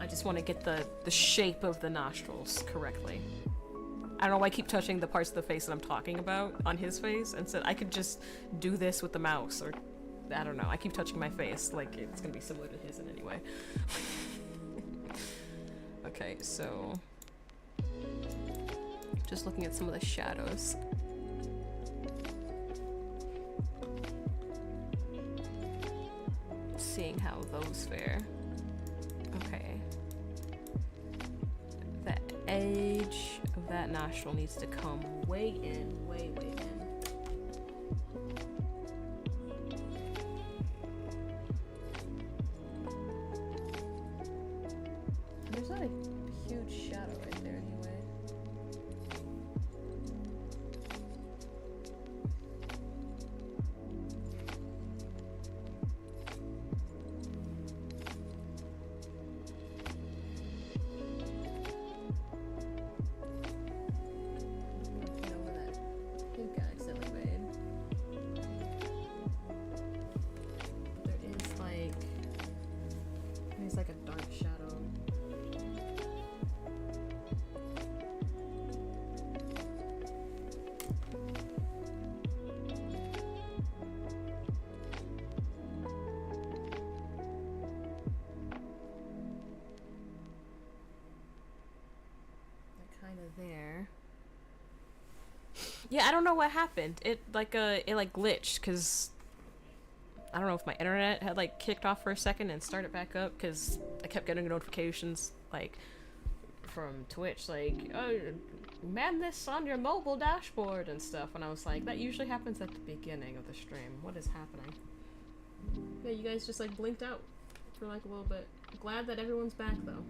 C: I just want to get the shape of the nostrils correctly. I don't know why I keep touching the parts of the face that I'm talking about on his face, and said I could just do this with the mouse, or I don't know. I keep touching my face like it's gonna be similar to his in any way. Okay, so just looking at some of the shadows. Seeing how those fare. Okay. The edge of that nostril needs to come way in, way in. There's not a huge shadow right there anyway. Like a dark shadow. They're kind of there. Yeah, I don't know what happened. It like glitched because I don't know if my internet had like kicked off for a second and started back up, because I kept getting notifications like from Twitch like, oh, man this on your mobile dashboard and stuff, and I was like, that usually happens at the beginning of the stream. What is happening? Yeah, you guys just like blinked out for like a little bit. Glad that everyone's back though.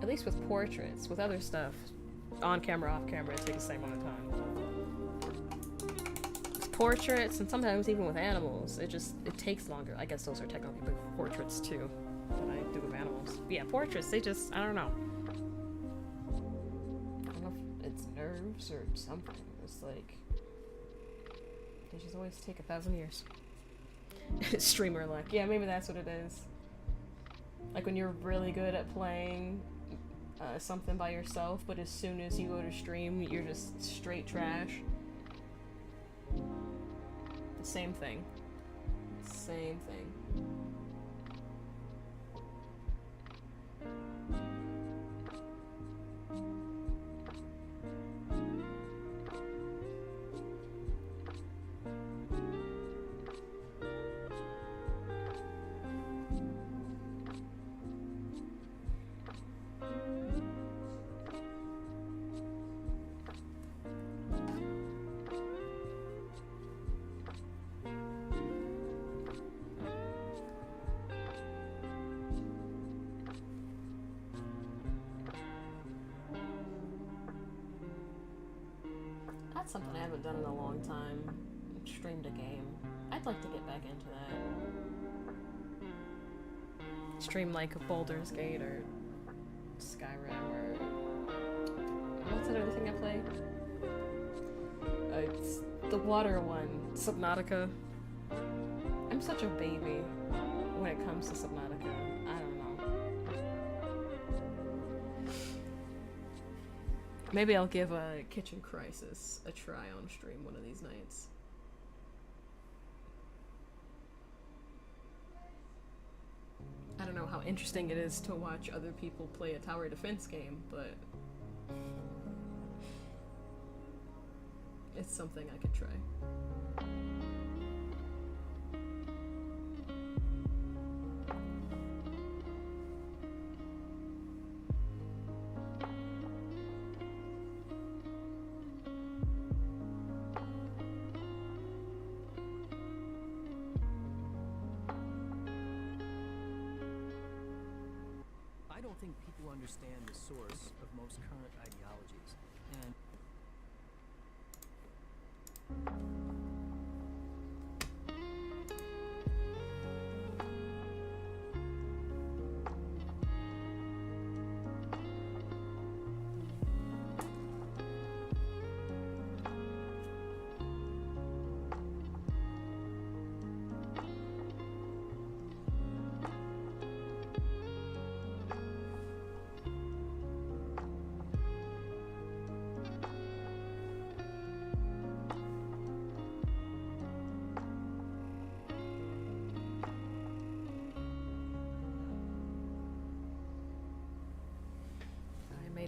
C: At least with portraits. With other stuff, on camera, off camera, it takes the same amount of time. With portraits, and sometimes even with animals, it takes longer. I guess those are technically portraits too, that I do with animals. But yeah, portraits, they just, I don't know. I don't know if it's nerves or something. It's like, they just always take 1,000 years. Streamer luck. Yeah, maybe that's what it is. Like when you're really good at playing something by yourself, but as soon as you go to stream, you're just straight trash. Same thing. Same thing. That's something I haven't done in a long time. Streamed a game. I'd like to get back into that. Stream like Baldur's Gate or Skyrim or... What's that other thing I play? It's the water one. Subnautica. I'm such a baby when it comes to Subnautica. I don't know. Maybe I'll give a Kitchen Crisis a try on stream one of these nights. I don't know how interesting it is to watch other people play a tower defense game, but it's something I could try.
D: I don't think people understand the source of most current ideologies, and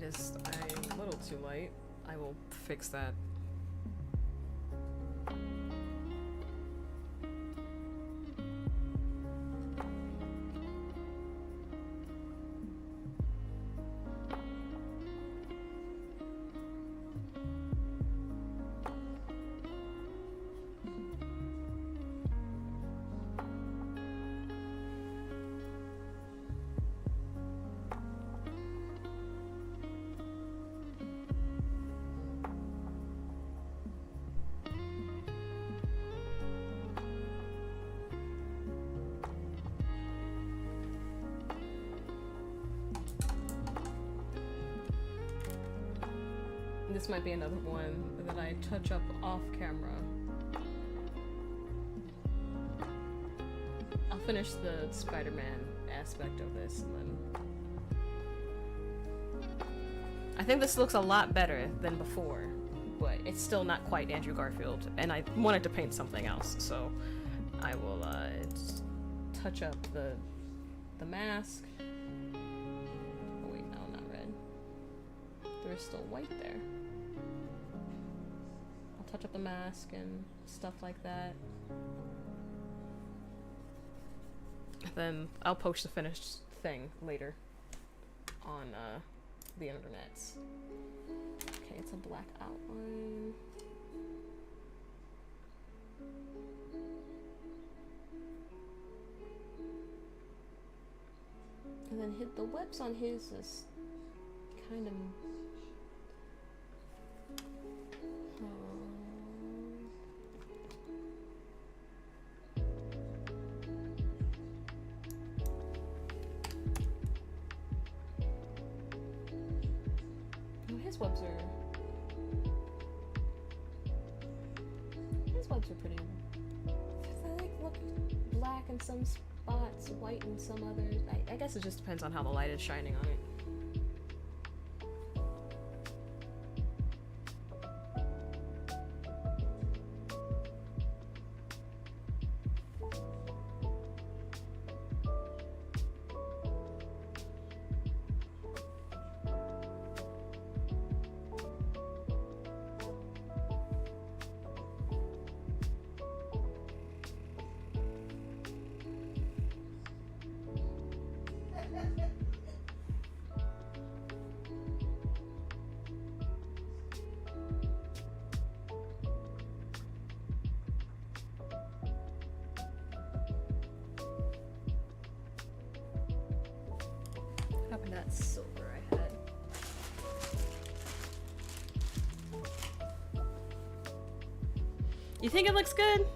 D: I'm a little too light. I will fix that. This might be another one that I touch up off camera. I'll finish the Spider-Man aspect of this and then... I think this looks a lot better than before, but it's still not quite Andrew Garfield, and I wanted to paint something else, so I will touch up the mask. Oh wait, no, not red. There's still white there. Touch up the mask and stuff like that. Then I'll post the finished thing later on the internets. Okay, it's a black outline. And then hit the webs on his is kind of... Oh, his webs are pretty. I like look black in some spots, white in some others. I guess it just depends on how the light is shining on it. That silver I had. You think it looks good?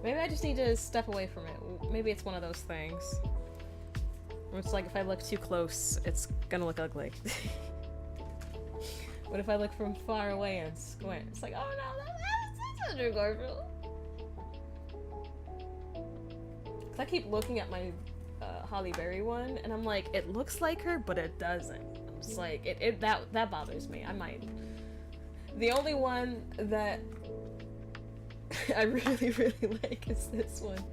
D: Maybe I just need to step away from it. Maybe it's one of those things where it's like if I look too close, it's gonna look ugly. But if I look from far away and squint, it's like, oh no, that's Andrew Garfield. Cause I keep looking at my Halle Berry one, and I'm like, it looks like her, but it doesn't. It's like that bothers me. I might. The only one that I really like is this one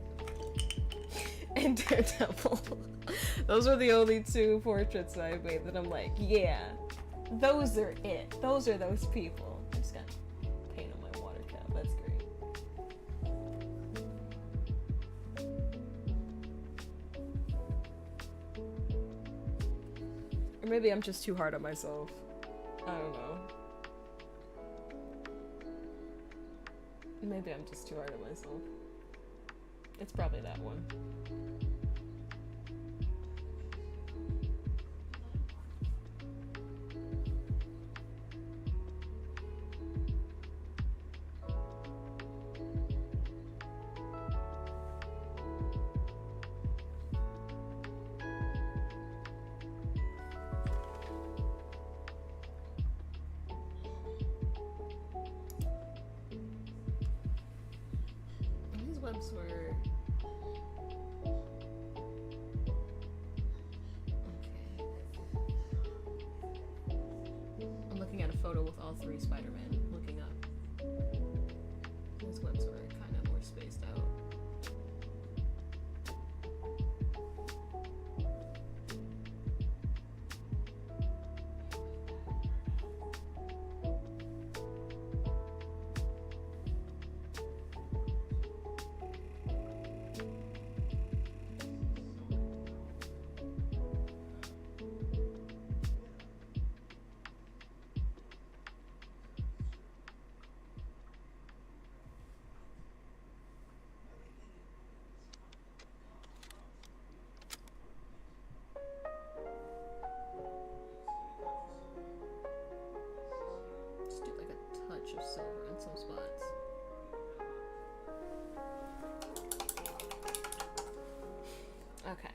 D: and Daredevil. Those are the only two portraits that I made that I'm like, yeah, those are it. Those are those people. I just got paint on my water cap. That's great. Or maybe I'm just too hard on myself. I don't know. Maybe I'm just too hard on myself. It's probably that one. Webs were okay. I'm looking at a photo with all three Spider-Man looking up. These webs were kind of more spaced out. Of silver in some spots. Okay.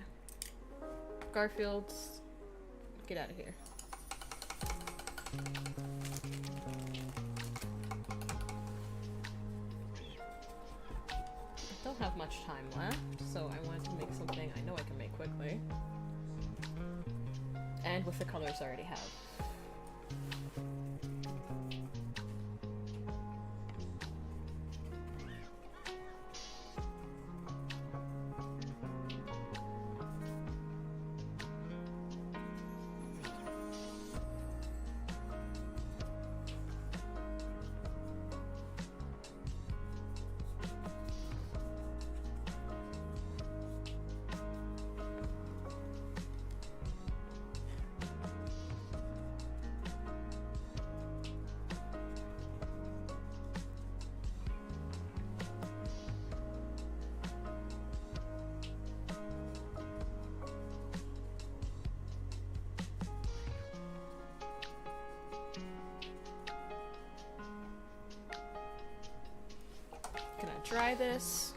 D: Garfield, get out of here. I don't have much time left, so I wanted to make something I know I can make quickly. And with the colors I already have. dry this.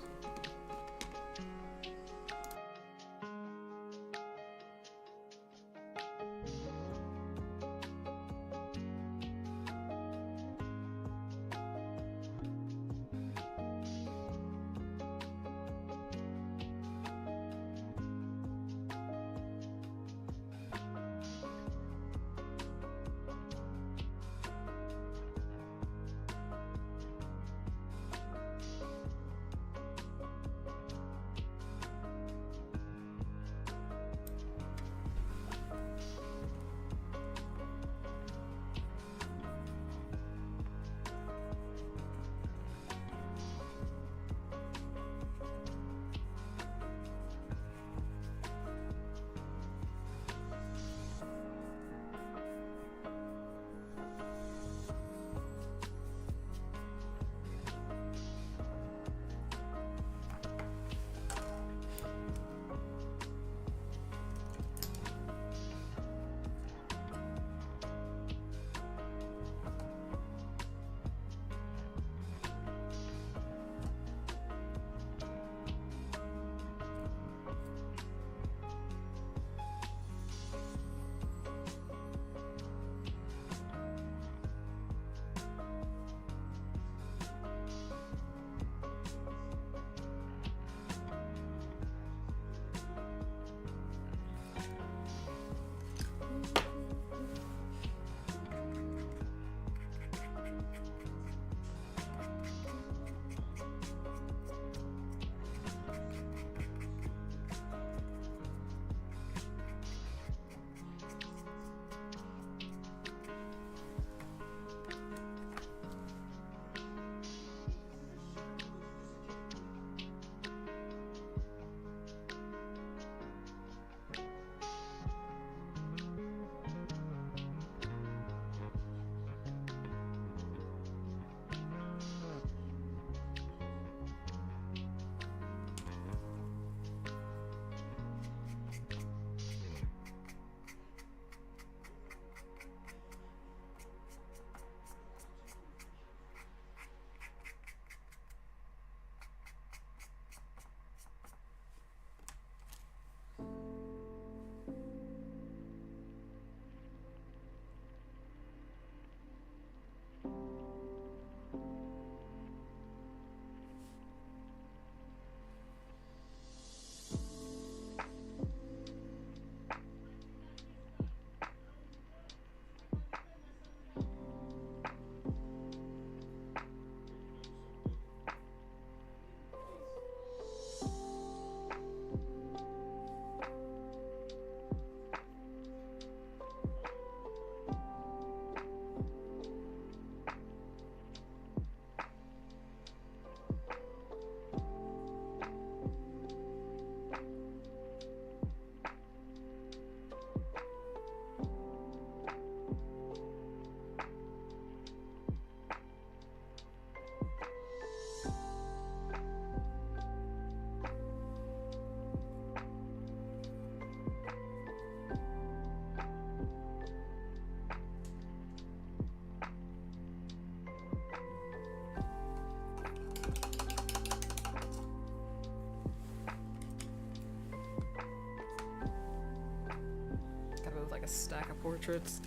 D: Like a stack of portraits.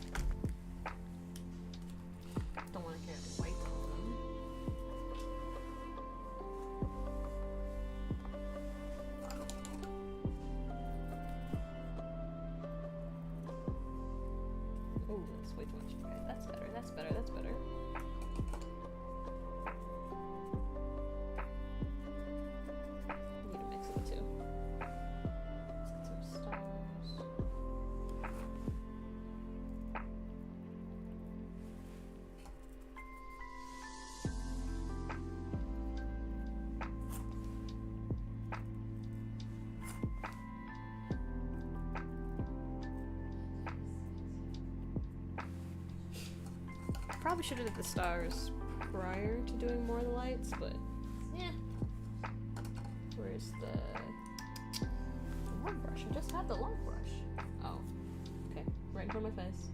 D: Don't want to carry the white on them. Oh, that's way too much. Okay, that's better, that's better, that's better. Need a mix of the two. Let's get some stars. Probably should have did the stars prior to doing more of the lights, but yeah. Where's the long brush? I just had the long brush. Oh, okay, right in front of my face.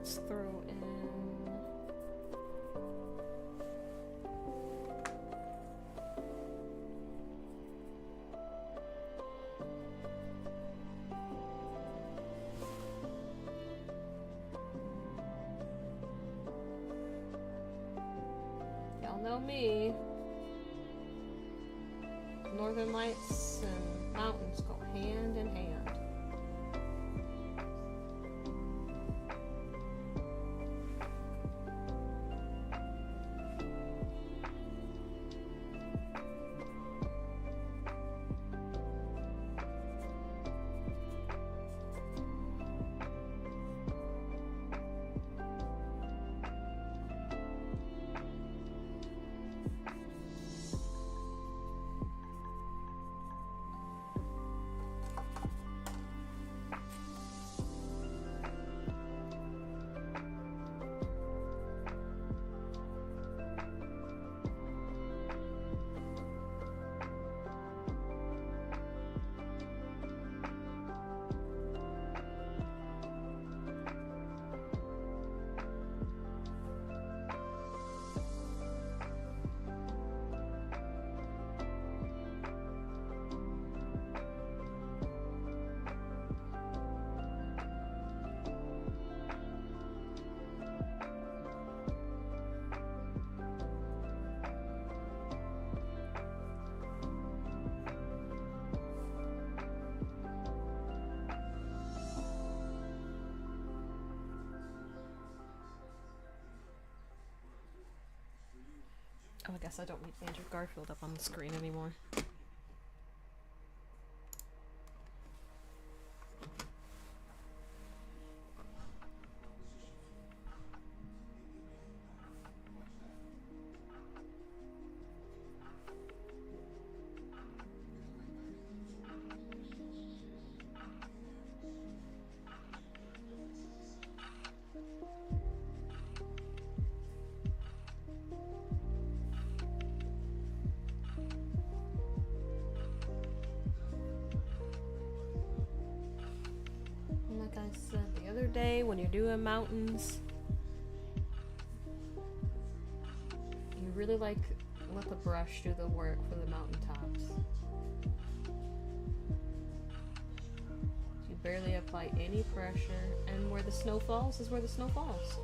D: let's throw in. Y'all know me. Northern Lights and mountains go hand in hand. Oh, I guess I don't need Andrew Garfield up on the screen anymore. Like I said the other day, when you're doing mountains, you really let the brush do the work for the mountaintops. You barely apply any pressure, and where the snow falls is where the snow falls.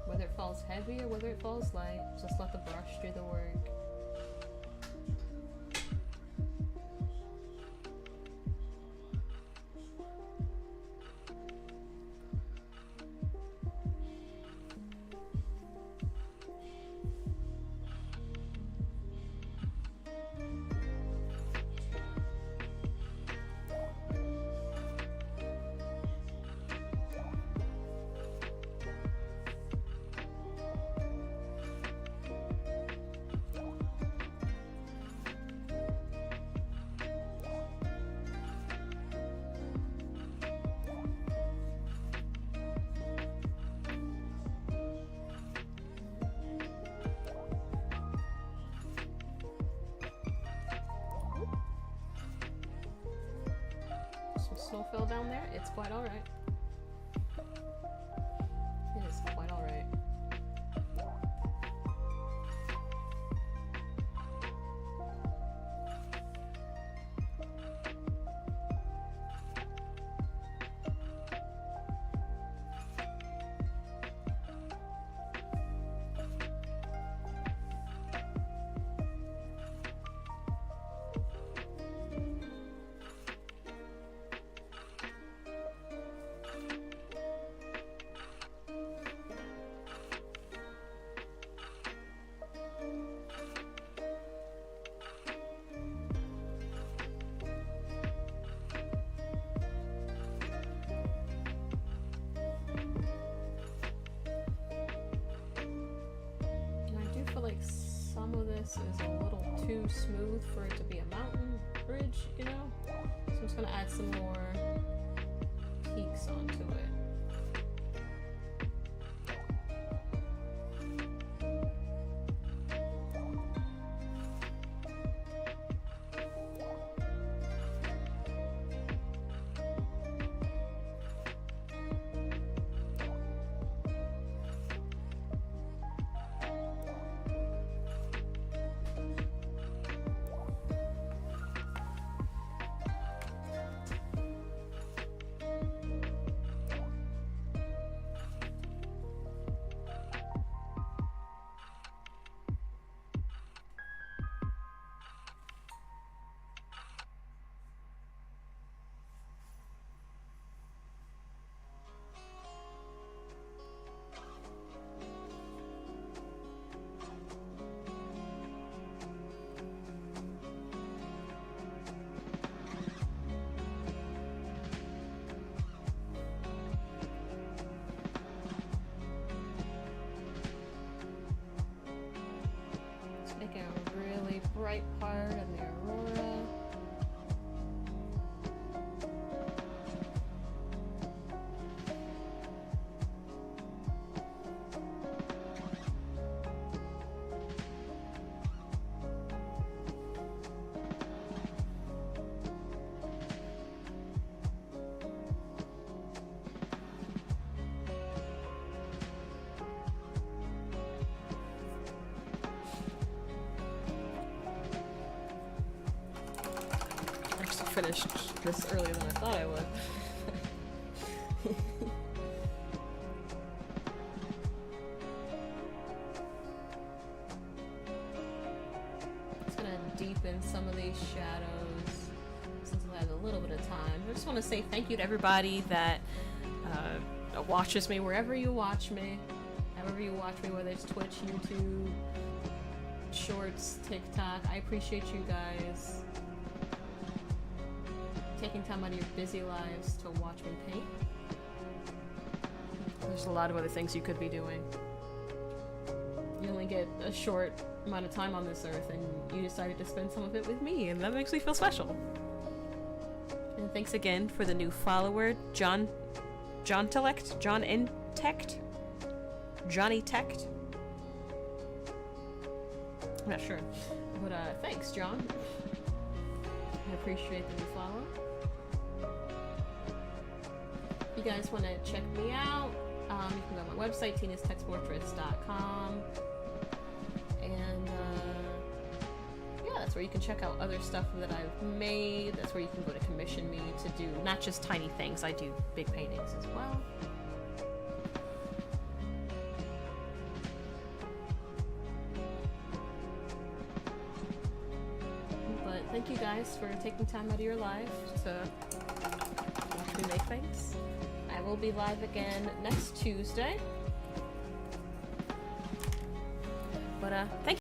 D: Whether it falls heavy or whether it falls light, just let the brush do the work. Some snow fell down there. It's quite alright. It is quite alright. Some of this is a little too smooth for it to be a mountain bridge, you know? So I'm just gonna add some more peaks onto it. finished this earlier than I thought I would. Just gonna deepen some of these shadows since I have a little bit of time. I just want to say thank you to everybody that watches me wherever you watch me. However you watch me, whether it's Twitch, YouTube, Shorts, TikTok. I appreciate you guys taking time out of your busy lives to watch me paint. There's a lot of other things you could be doing. You only get a short amount of time on this earth, and you decided to spend some of it with me, and that makes me feel special. And thanks again for the new follower, John Intellect? Johnny Techt? I'm not sure. But thanks, John. I appreciate the new follow. If you guys want to check me out, you can go to my website, tinastextportraits.com. And yeah, that's where you can check out other stuff that I've made. That's where you can go to commission me to do not just tiny things, I do big paintings as well. Thank you guys for taking time out of your life to watch me make things. I will be live again next Tuesday. But thank you.